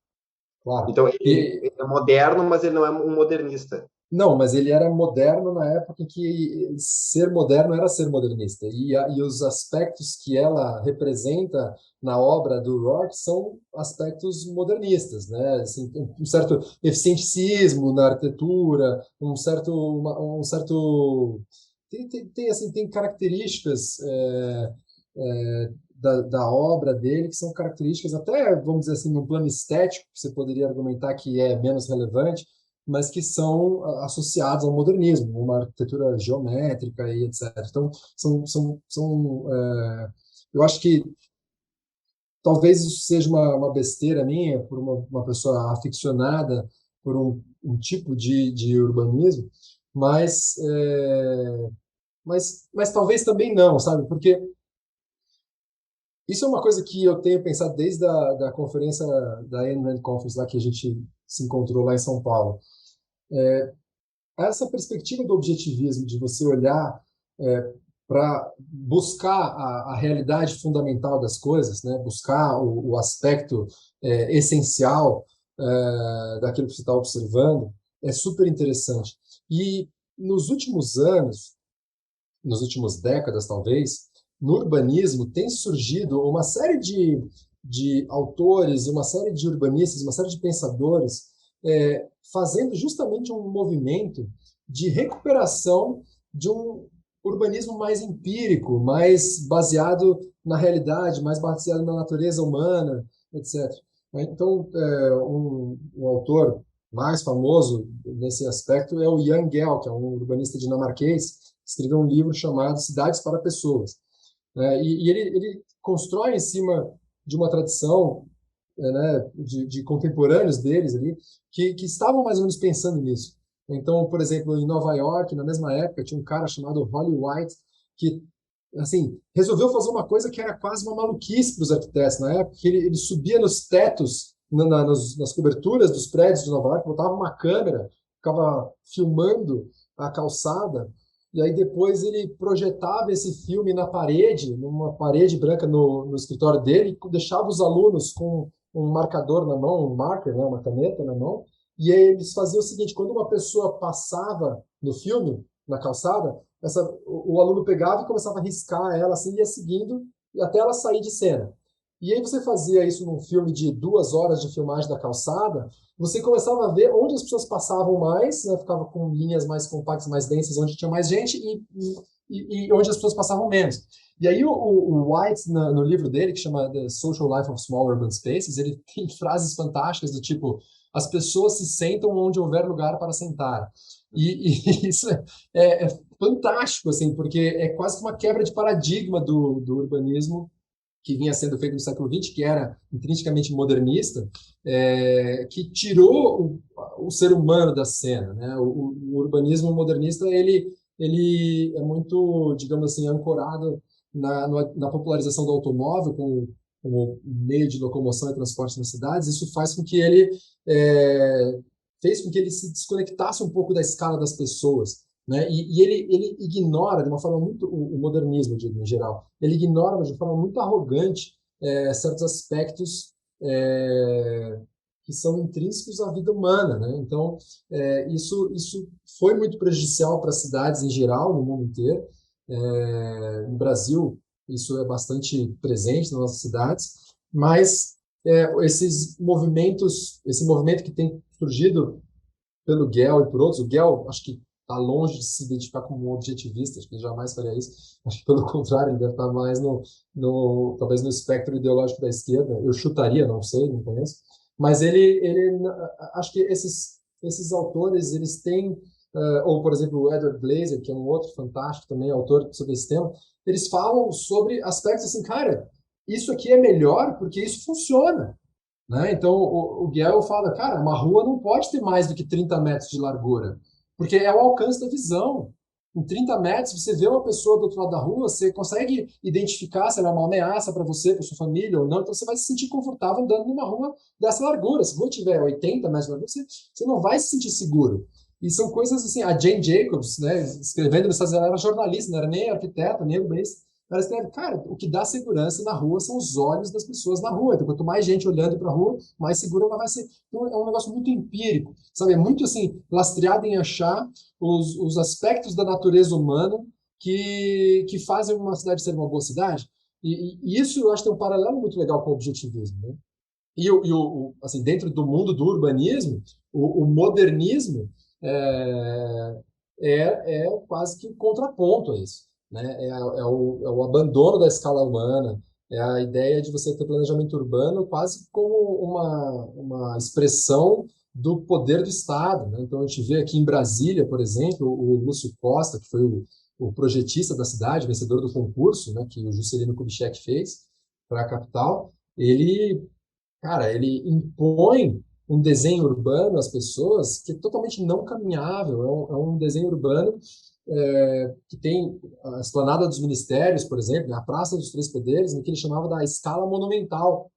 claro. Então, ele é moderno, mas ele não é um modernista. Não, mas ele era moderno na época em que ser moderno era ser modernista. E os aspectos que ela representa na obra do Rourke são aspectos modernistas, né? Assim, um certo eficienticismo na arquitetura, um certo assim, tem características da obra dele que são características até, vamos dizer assim, num plano estético, que você poderia argumentar que é menos relevante, mas que são associados ao modernismo, uma arquitetura geométrica e etc. Então, eu acho que talvez isso seja uma besteira minha, por uma pessoa aficionada por um tipo de urbanismo, mas, mas talvez também não, sabe? Porque isso é uma coisa que eu tenho pensado desde da conferência da Ayn Rand Conference, lá que a gente se encontrou lá em São Paulo. Essa perspectiva do objetivismo, de você olhar para buscar a realidade fundamental das coisas, né? Buscar o aspecto essencial daquilo que você está observando, é super interessante. E nos últimos anos, nas últimas décadas talvez, no urbanismo tem surgido uma série de autores, uma série de urbanistas, uma série de pensadores fazendo justamente um movimento de recuperação de um urbanismo mais empírico, mais baseado na realidade, mais baseado na natureza humana, etc. Então, um autor mais famoso nesse aspecto é o Jan Gehl, que é um urbanista dinamarquês, que escreveu um livro chamado Cidades para Pessoas. E ele constrói em cima de uma tradição né, de contemporâneos deles ali, que estavam mais ou menos pensando nisso. Então, por exemplo, em Nova York, na mesma época, tinha um cara chamado Holly White, que assim, resolveu fazer uma coisa que era quase uma maluquice para os arquitetos na época, que ele subia nos tetos, nas coberturas dos prédios de Nova York, botava uma câmera, ficava filmando a calçada, e aí depois ele projetava esse filme na parede, numa parede branca no escritório dele, e deixava os alunos com um marcador na mão, um marker, né, uma caneta na mão, e aí eles faziam o seguinte, quando uma pessoa passava no filme, na calçada, o aluno pegava e começava a riscar ela, assim, ia seguindo até ela sair de cena. E aí você fazia isso num filme de 2 horas de filmagem da calçada, você começava a ver onde as pessoas passavam mais, né, ficava com linhas mais compactas, mais densas, onde tinha mais gente, e onde as pessoas passavam menos. E aí o White, no livro dele, que chama The Social Life of Small Urban Spaces, ele tem frases fantásticas do tipo, as pessoas se sentam onde houver lugar para sentar. E isso é fantástico, assim, porque é quase que uma quebra de paradigma do urbanismo que vinha sendo feito no século XX, que era intrinsecamente modernista, que tirou o ser humano da cena, né? O urbanismo modernista ele é muito, digamos assim, ancorado na popularização do automóvel como meio de locomoção e transporte nas cidades. Isso faz com que ele fez com que ele se desconectasse um pouco da escala das pessoas, né? E ele ignora de uma forma muito o modernismo, em geral, ele ignora de uma forma muito arrogante certos aspectos que são intrínsecos à vida humana, né? Então isso foi muito prejudicial para as cidades em geral no mundo inteiro. No Brasil isso é bastante presente nas nossas cidades, mas esse movimento que tem surgido pelo Gehl e por outros, o Gehl acho que está longe de se identificar como um objetivista, acho que ele jamais faria isso, acho que pelo contrário, ele deve estar mais talvez no espectro ideológico da esquerda, eu chutaria, não sei, não conheço, mas acho que esses autores, eles têm, ou por exemplo o Edward Glaser, que é um outro fantástico também, autor sobre esse tema, eles falam sobre aspectos assim, cara, isso aqui é melhor porque isso funciona. Né? Então, o Gehl fala, cara, uma rua não pode ter mais do que 30 metros de largura, porque é o alcance da visão. Em 30 metros, você vê uma pessoa do outro lado da rua, você consegue identificar se ela é uma ameaça para você, para sua família ou não, então você vai se sentir confortável andando numa rua dessa largura. Se a rua tiver 80 metros de largura, você não vai se sentir seguro. E são coisas assim, a Jane Jacobs, né, escrevendo nos Estados Unidos, ela era jornalista, não era nem arquiteta, nem urbanista. Ela escreve, cara, o que dá segurança na rua são os olhos das pessoas na rua. Então, quanto mais gente olhando para a rua, mais segura ela vai ser. Então, é um negócio muito empírico, sabe? É muito assim, lastreado em achar os aspectos da natureza humana que fazem uma cidade ser uma boa cidade. E isso eu acho que tem um paralelo muito legal com o objetivismo, né? Assim, dentro do mundo do urbanismo, o modernismo é, é quase que um contraponto a isso, né? É o abandono da escala humana, é a ideia de você ter planejamento urbano quase como uma expressão do poder do Estado, né? Então, a gente vê aqui em Brasília, por exemplo, o Lúcio Costa, que foi o projetista da cidade, vencedor do concurso, né, que o Juscelino Kubitschek fez para a capital, ele cara, ele impõe um desenho urbano às pessoas que é totalmente não caminhável. É um desenho urbano que tem a Esplanada dos Ministérios, por exemplo, né, a Praça dos Três Poderes, no que ele chamava da escala monumental,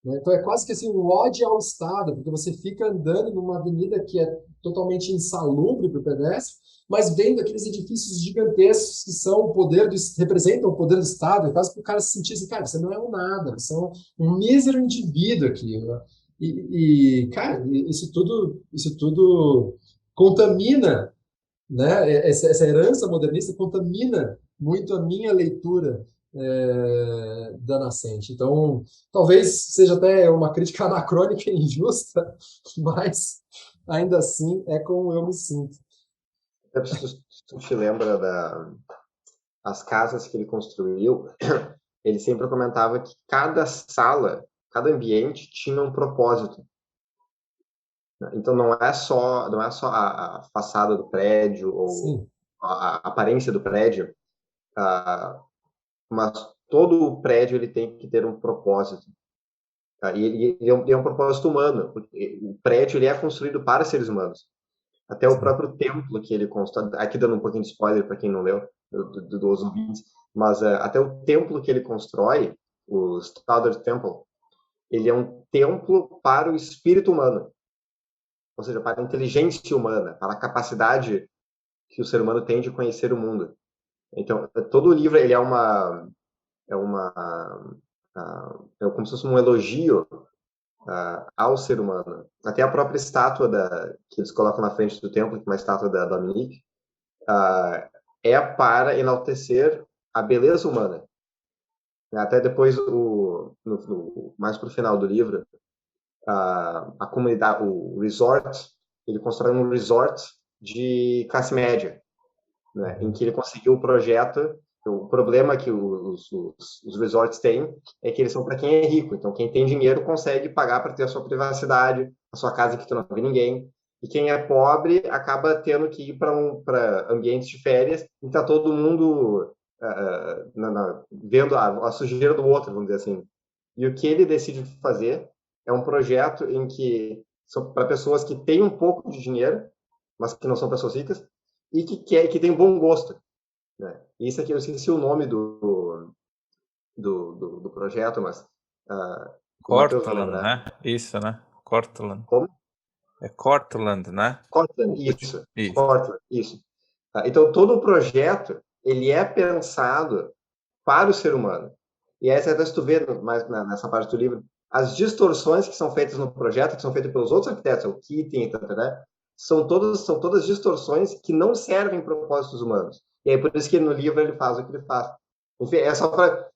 né? Então é quase que assim um ode ao Estado, porque você fica andando numa avenida que é totalmente insalubre para o pedestre, mas vendo aqueles edifícios gigantescos que são o poder representam o poder do Estado, é quase para o cara se sentir assim, cara, você não é um nada, você é um mísero indivíduo aqui, né? Cara, isso tudo contamina, né? Essa herança modernista contamina muito a minha leitura da nascente. Então, talvez seja até uma crítica anacrônica e injusta, mas ainda assim é como eu me sinto. Se tu te lembra as casas que ele construiu, ele sempre comentava que cada sala, cada ambiente tinha um propósito. Então não é só a façada do prédio ou Sim, a aparência do prédio, mas todo o prédio ele tem que ter um propósito. Tá? E ele é um propósito humano. O prédio ele é construído para seres humanos. Até o sim. próprio templo que ele constrói, aqui dando um pouquinho de spoiler para quem não leu, dos ouvintes, mas até o templo que ele constrói, o Stoddard Temple, ele é um templo para o espírito humano, ou seja, para a inteligência humana, para a capacidade que o ser humano tem de conhecer o mundo. Então, todo o livro ele é uma é como se fosse um elogio ao ser humano. Até a própria estátua que eles colocam na frente do templo, que é uma estátua da Dominique, é para enaltecer a beleza humana. Até depois, mais para o final do livro, a comunidade, o resort, ele constrói um resort de classe média, né, em que ele conseguiu o projeto. O problema que os resorts têm é que eles são para quem é rico. Então, quem tem dinheiro consegue pagar para ter a sua privacidade, a sua casa que tu não vê ninguém. E quem é pobre acaba tendo que ir para ambientes de férias e está todo mundo vendo a sujeira do outro, vamos dizer assim. E o que ele decide fazer é um projeto em que são para pessoas que têm um pouco de dinheiro, mas que não são pessoas ricas, e que tem bom gosto, né? Isso aqui eu esqueci o nome do projeto, mas o Matheus vai Cortland, lembrar. né? Isso, né? Cortland. Como? É Cortland, né? Cortland, isso. Isso. Cortland, isso. Então todo o projeto ele é pensado para o ser humano. E essa até se tu vê mais nessa parte do livro, as distorções que são feitas no projeto, que são feitas pelos outros arquitetos, o Keating, etc., né? São todas distorções que não servem propósitos humanos. E é por isso que no livro ele faz o que ele faz. Enfim, é só para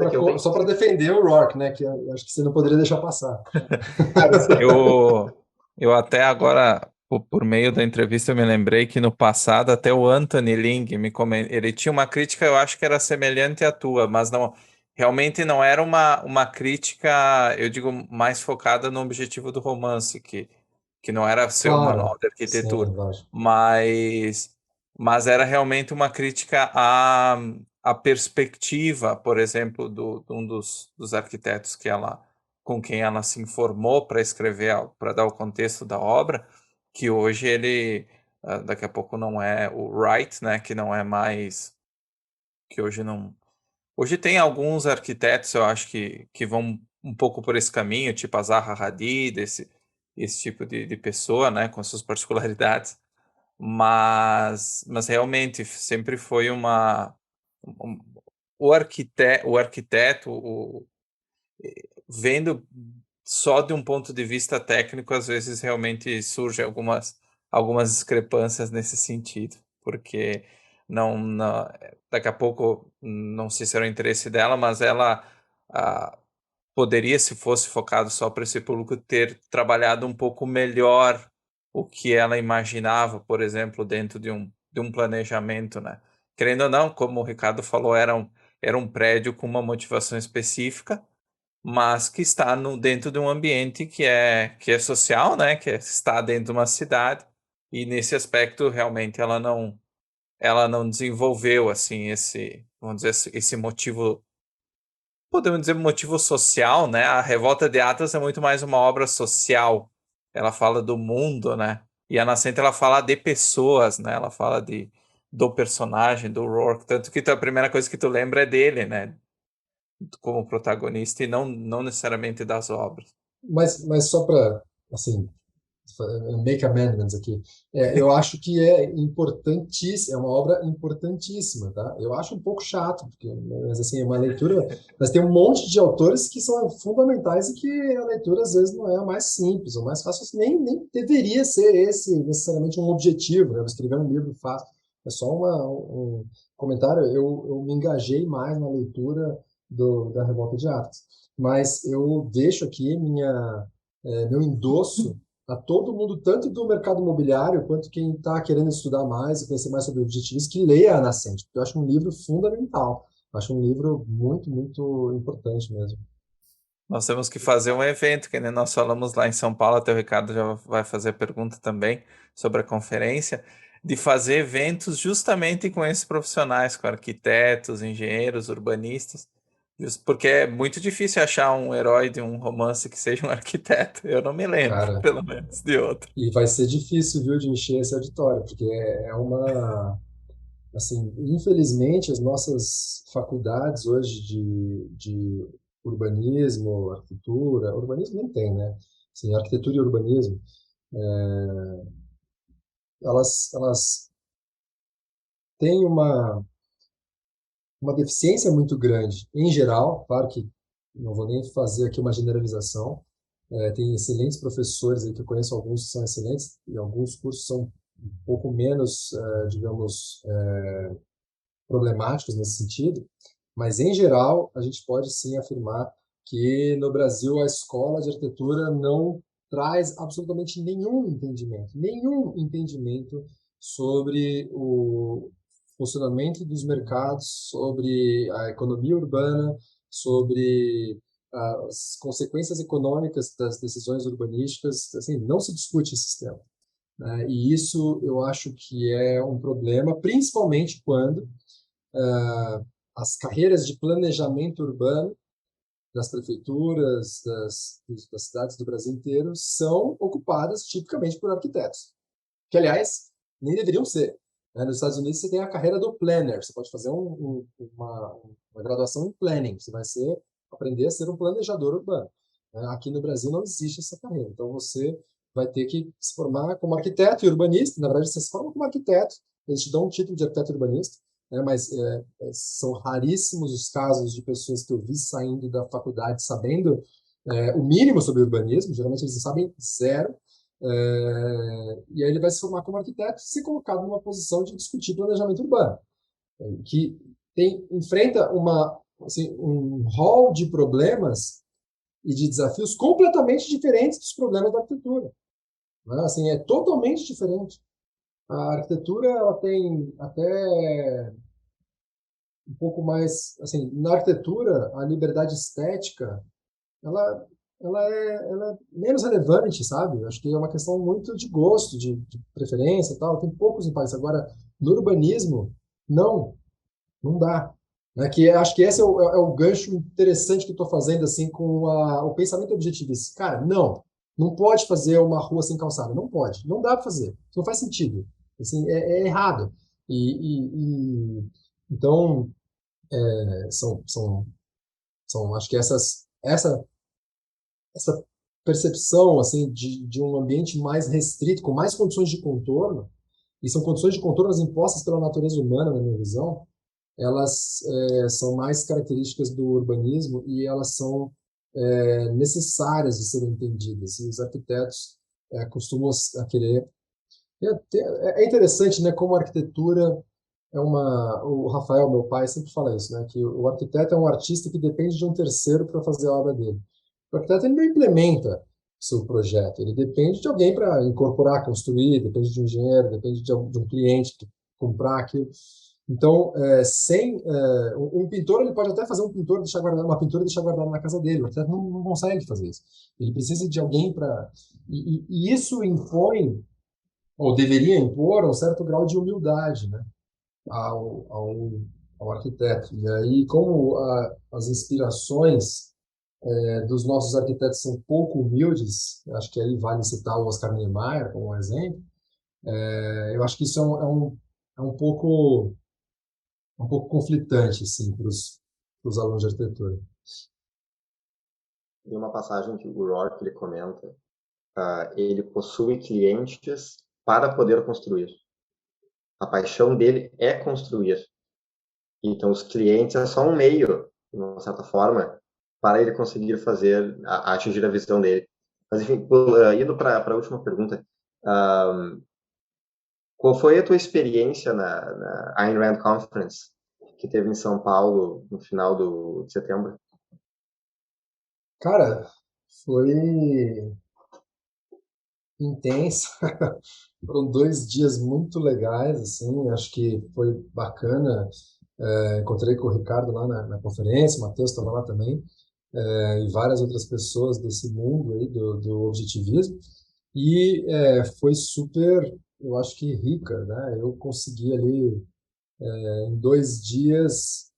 que eu tenho. Só para defender o Rock, né? Que eu acho que você não poderia deixar passar. Eu até agora, por meio da entrevista, eu me lembrei que no passado até o Anthony Ling ele tinha uma crítica, eu acho que era semelhante à tua, mas não, realmente não era uma crítica, eu digo, mais focada no objetivo do romance, que não era ser um Claro, manual de arquitetura, sim, lógico. mas, mas era realmente uma crítica à perspectiva, por exemplo, de um dos arquitetos com quem ela se informou para escrever, para dar o contexto da obra, que hoje ele, daqui a pouco não é o Wright, né, que não é mais, que hoje não... Hoje tem alguns arquitetos, eu acho que vão um pouco por esse caminho, tipo a Zaha Hadid, esse tipo de pessoa, né, com suas particularidades, mas realmente sempre foi um o arquiteto, vendo só de um ponto de vista técnico, às vezes realmente surgem algumas discrepâncias nesse sentido, porque daqui a pouco, não sei se era o interesse dela, mas ela ah, poderia, se fosse focado só para esse público, ter trabalhado um pouco melhor o que ela imaginava, por exemplo, dentro de um planejamento, né? Querendo ou não, como o Ricardo falou, era um prédio com uma motivação específica, mas que está dentro de um ambiente que é social, né? Está dentro de uma cidade, e nesse aspecto realmente ela não desenvolveu assim vamos dizer, esse motivo, podemos dizer, motivo social, né? A Revolta de Atlas é muito mais uma obra social. Ela fala do mundo, né? E a Nascente ela fala de pessoas, né? Ela fala do personagem, do Rourke, tanto que a primeira coisa que tu lembra é dele, né? Como protagonista, e não necessariamente das obras. Mas só para, assim, make amendments aqui. Eu acho que é importantíssimo, é uma obra importantíssima, tá? Eu acho um pouco chato, porque, mas assim, é uma leitura, mas tem um monte de autores que são fundamentais e que a leitura às vezes não é a mais simples, ou mais fácil, nem deveria ser esse necessariamente um objetivo, né? Escrever um livro fácil. É só um comentário. Eu me engajei mais na leitura da Revolta de Atlas, mas eu deixo aqui meu endosso a todo mundo, tanto do mercado imobiliário quanto quem está querendo estudar mais e conhecer mais sobre objetivismo, que leia a Nascente, porque eu acho um livro fundamental. Eu acho um livro muito, muito importante mesmo. Nós temos que fazer um evento, que nem nós falamos lá em São Paulo, até o Ricardo já vai fazer a pergunta também sobre a conferência, de fazer eventos justamente com esses profissionais, com arquitetos, engenheiros, urbanistas, porque é muito difícil achar um herói de um romance que seja um arquiteto. Eu não me lembro, Cara, pelo menos, de outro. e vai ser difícil, viu, de encher esse auditório, porque é uma, assim, infelizmente, as nossas faculdades hoje de urbanismo, arquitetura, urbanismo nem tem, né? Assim, arquitetura e urbanismo, elas têm uma deficiência muito grande. Em geral, claro que não vou nem fazer aqui uma generalização, tem excelentes professores aí que eu conheço, alguns que são excelentes, e alguns cursos são um pouco menos, digamos, problemáticos nesse sentido, mas em geral a gente pode sim afirmar que no Brasil a escola de arquitetura não traz absolutamente nenhum entendimento sobre o funcionamento dos mercados, sobre a economia urbana, sobre as consequências econômicas das decisões urbanísticas. Assim, não se discute esse tema, né? E isso eu acho que é um problema, principalmente quando as carreiras de planejamento urbano das prefeituras, das cidades do Brasil inteiro, são ocupadas tipicamente por arquitetos, que, aliás, nem deveriam ser. Né? Nos Estados Unidos, você tem a carreira do planner, você pode fazer uma graduação em planning, você vai aprender a ser um planejador urbano. Né? Aqui no Brasil não existe essa carreira, então você vai ter que se formar como arquiteto e urbanista. Na verdade, você se forma como arquiteto, eles te dão um título de arquiteto urbanista, né? Mas são raríssimos os casos de pessoas que eu vi saindo da faculdade sabendo o mínimo sobre urbanismo, geralmente eles sabem zero, e aí ele vai se formar como arquiteto e ser colocado numa posição de discutir planejamento urbano, que enfrenta assim, um rol de problemas e de desafios completamente diferentes dos problemas da arquitetura. Né? Assim, é totalmente diferente. A arquitetura ela tem até um pouco mais, assim, na arquitetura a liberdade estética ela ela é menos relevante, sabe? Acho que é uma questão muito de gosto, de preferência e tal. Tem poucos impactos. Agora, no urbanismo, não dá. Né? Acho que esse é o gancho interessante que eu estou fazendo assim com o pensamento objetivista. Cara, não pode fazer uma rua sem calçada. Não pode. Não dá para fazer. Isso não faz sentido. Assim, é errado. Então, são, acho que essa percepção assim de um ambiente mais restrito, com mais condições de contorno, e são condições de contorno impostas pela natureza humana, na minha visão, elas são mais características do urbanismo e elas são necessárias de serem entendidas. E os arquitetos costumam a querer. É interessante, né, como a arquitetura é uma. O Rafael, meu pai, sempre fala isso, né, que o arquiteto é um artista que depende de um terceiro para fazer a obra dele. O arquiteto ele não implementa o seu projeto, ele depende de alguém para incorporar, construir, depende de um engenheiro, depende de um cliente que comprar aquilo. Então, um pintor, ele pode até fazer um pintor deixar guardado, uma pintura e deixar guardada na casa dele, o arquiteto não consegue fazer isso. Ele precisa de alguém para. E isso impõe, ou deveria impor, um certo grau de humildade, né, ao, ao, ao arquiteto. E aí, como as inspirações dos nossos arquitetos são pouco humildes, acho que aí vale citar o Oscar Niemeyer como um exemplo, eu acho que isso é um pouco conflitante assim, para os alunos de arquitetura. Tem uma passagem que o Rourke ele comenta, ele possui clientes para poder construir. A paixão dele é construir. Então, os clientes é só um meio, de uma certa forma, para ele conseguir atingir a visão dele. Mas, enfim, indo para a última pergunta, qual foi a tua experiência na Ayn Rand Conference, que teve em São Paulo no final de setembro? Cara, foi intenso. Foram 2 dias muito legais, assim, acho que foi bacana. Encontrei com o Ricardo lá na conferência, o Matheus estava lá também, e várias outras pessoas desse mundo aí do objetivismo. E foi super, eu acho que rica, né? Eu consegui ali, em 2 dias,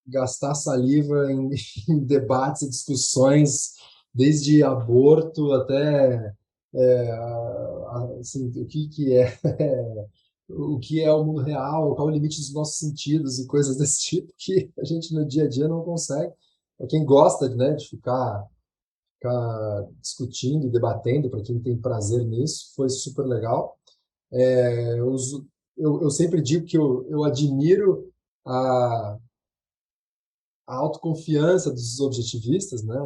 gastar saliva em, em debates e discussões, desde aborto até assim, o que é o mundo real, qual é o limite dos nossos sentidos e coisas desse tipo que a gente no dia a dia não consegue. Para quem gosta, né, de ficar discutindo e debatendo, para quem tem prazer nisso, foi super legal. Eu sempre digo que eu admiro a, a autoconfiança dos objetivistas, né?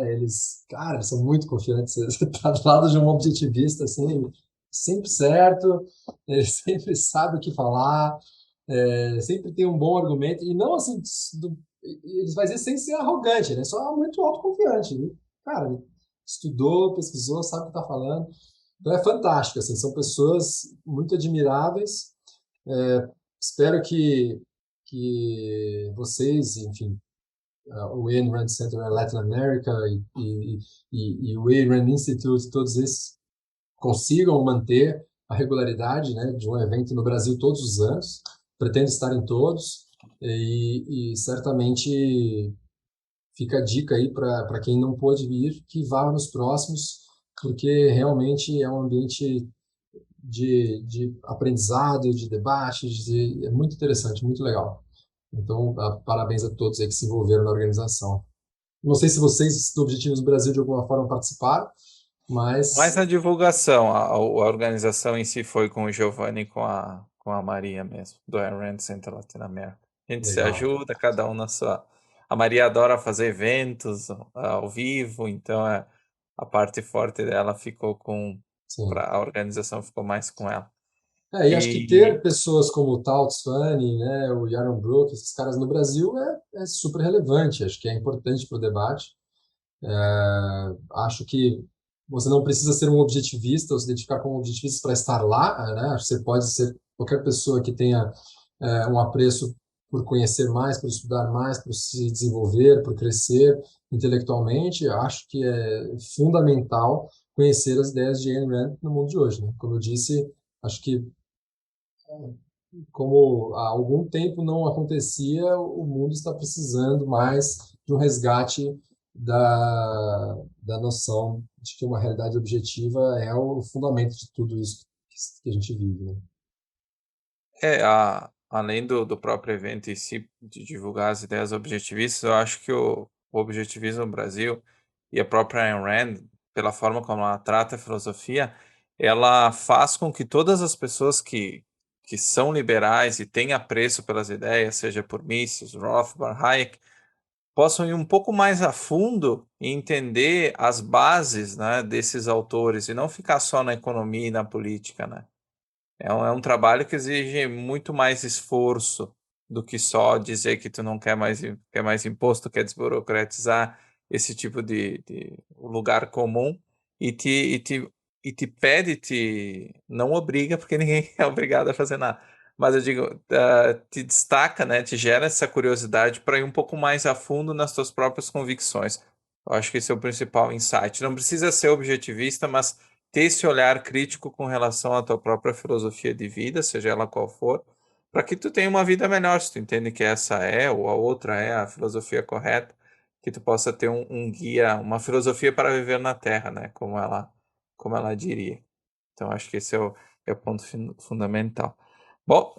Cara, eles são muito confiantes. Você está do lado de um objetivista, assim, sempre certo, ele sempre sabe o que falar, sempre tem um bom argumento, e não assim, eles fazem isso sem ser arrogante, né? Só muito autoconfiante, né? Cara, ele estudou, pesquisou, sabe o que está falando. Então é fantástico, assim, são pessoas muito admiráveis. Espero que vocês, enfim, o Ayn Rand Center Latin America e o Ayn Rand Institute, todos esses consigam manter a regularidade, né, de um evento no Brasil todos os anos. Pretendo estar em todos e certamente fica a dica aí para quem não pôde vir, que vá nos próximos, porque realmente é um ambiente de aprendizado, de debate, é muito interessante, muito legal. Então, parabéns a todos aí que se envolveram na organização. Não sei se vocês do Objetivos Brasil de alguma forma participaram, Mais mas na divulgação, a organização em si foi com o Giovanni e com a Maria mesmo, do Ayn Rand Center Latinoamérica. A gente se legal. ajuda, cada um na sua. A Maria adora fazer eventos ao vivo, então a parte forte dela ficou com. Sim. A organização ficou mais com ela. E acho que ter E pessoas como o Tauts Fanny, né, o Yaron Brook, esses caras no Brasil é super relevante. Acho que é importante para o debate. Acho que você não precisa ser um objetivista ou se identificar como objetivista para estar lá, né? Acho que você pode ser qualquer pessoa que tenha um apreço por conhecer mais, por estudar mais, por se desenvolver, por crescer intelectualmente. Acho que é fundamental conhecer as ideias de Ayn Rand no mundo de hoje, né? Como eu disse, acho que como há algum tempo não acontecia, o mundo está precisando mais de um resgate da noção de que uma realidade objetiva é o fundamento de tudo isso que a gente vive, né? além do próprio evento em si, de divulgar as ideias objetivistas, eu acho que o objetivismo no Brasil e a própria Ayn Rand pela forma como ela trata a filosofia, ela faz com que todas as pessoas que são liberais e têm apreço pelas ideias, seja por Mises, Rothbard, Hayek, possam ir um pouco mais a fundo e entender as bases, né, desses autores e não ficar só na economia e na política, né? É um trabalho que exige muito mais esforço do que só dizer que tu não quer mais imposto, quer desburocratizar esse tipo de lugar comum e te pede, não obriga, porque ninguém é obrigado a fazer nada. Mas eu digo, te destaca, né, te gera essa curiosidade para ir um pouco mais a fundo nas tuas próprias convicções. Eu acho que esse é o principal insight. Não precisa ser objetivista, mas ter esse olhar crítico com relação à tua própria filosofia de vida, seja ela qual for, para que tu tenha uma vida melhor, se tu entende que essa é ou a outra é a filosofia correta, que tu possa ter um guia, uma filosofia para viver na Terra, né? Como ela diria. Então, acho que esse é o ponto fundamental. Bom,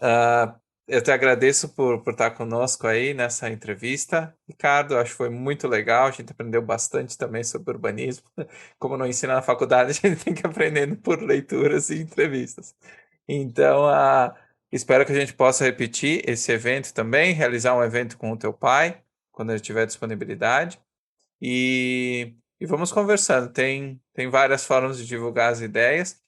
eu te agradeço por estar conosco aí nessa entrevista, Ricardo. Acho que foi muito legal. A gente aprendeu bastante também sobre urbanismo. Como não ensina na faculdade, a gente tem que ir aprendendo por leituras e entrevistas. Então, espero que a gente possa repetir esse evento também, realizar um evento com o teu pai, quando ele tiver disponibilidade. E vamos conversando. Tem várias formas de divulgar as ideias.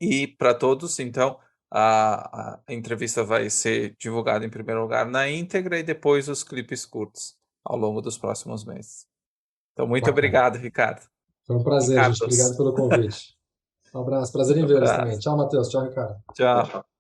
E para todos, então, a entrevista vai ser divulgada em primeiro lugar na íntegra e depois os clipes curtos ao longo dos próximos meses. Então, muito Bacana. obrigado, Ricardo. Foi um prazer, gente. Obrigado Ricardos. pelo convite. Um abraço. Prazer em vê-los também. Abraço. Tchau, Matheus. Tchau, Ricardo. Tchau. Tchau.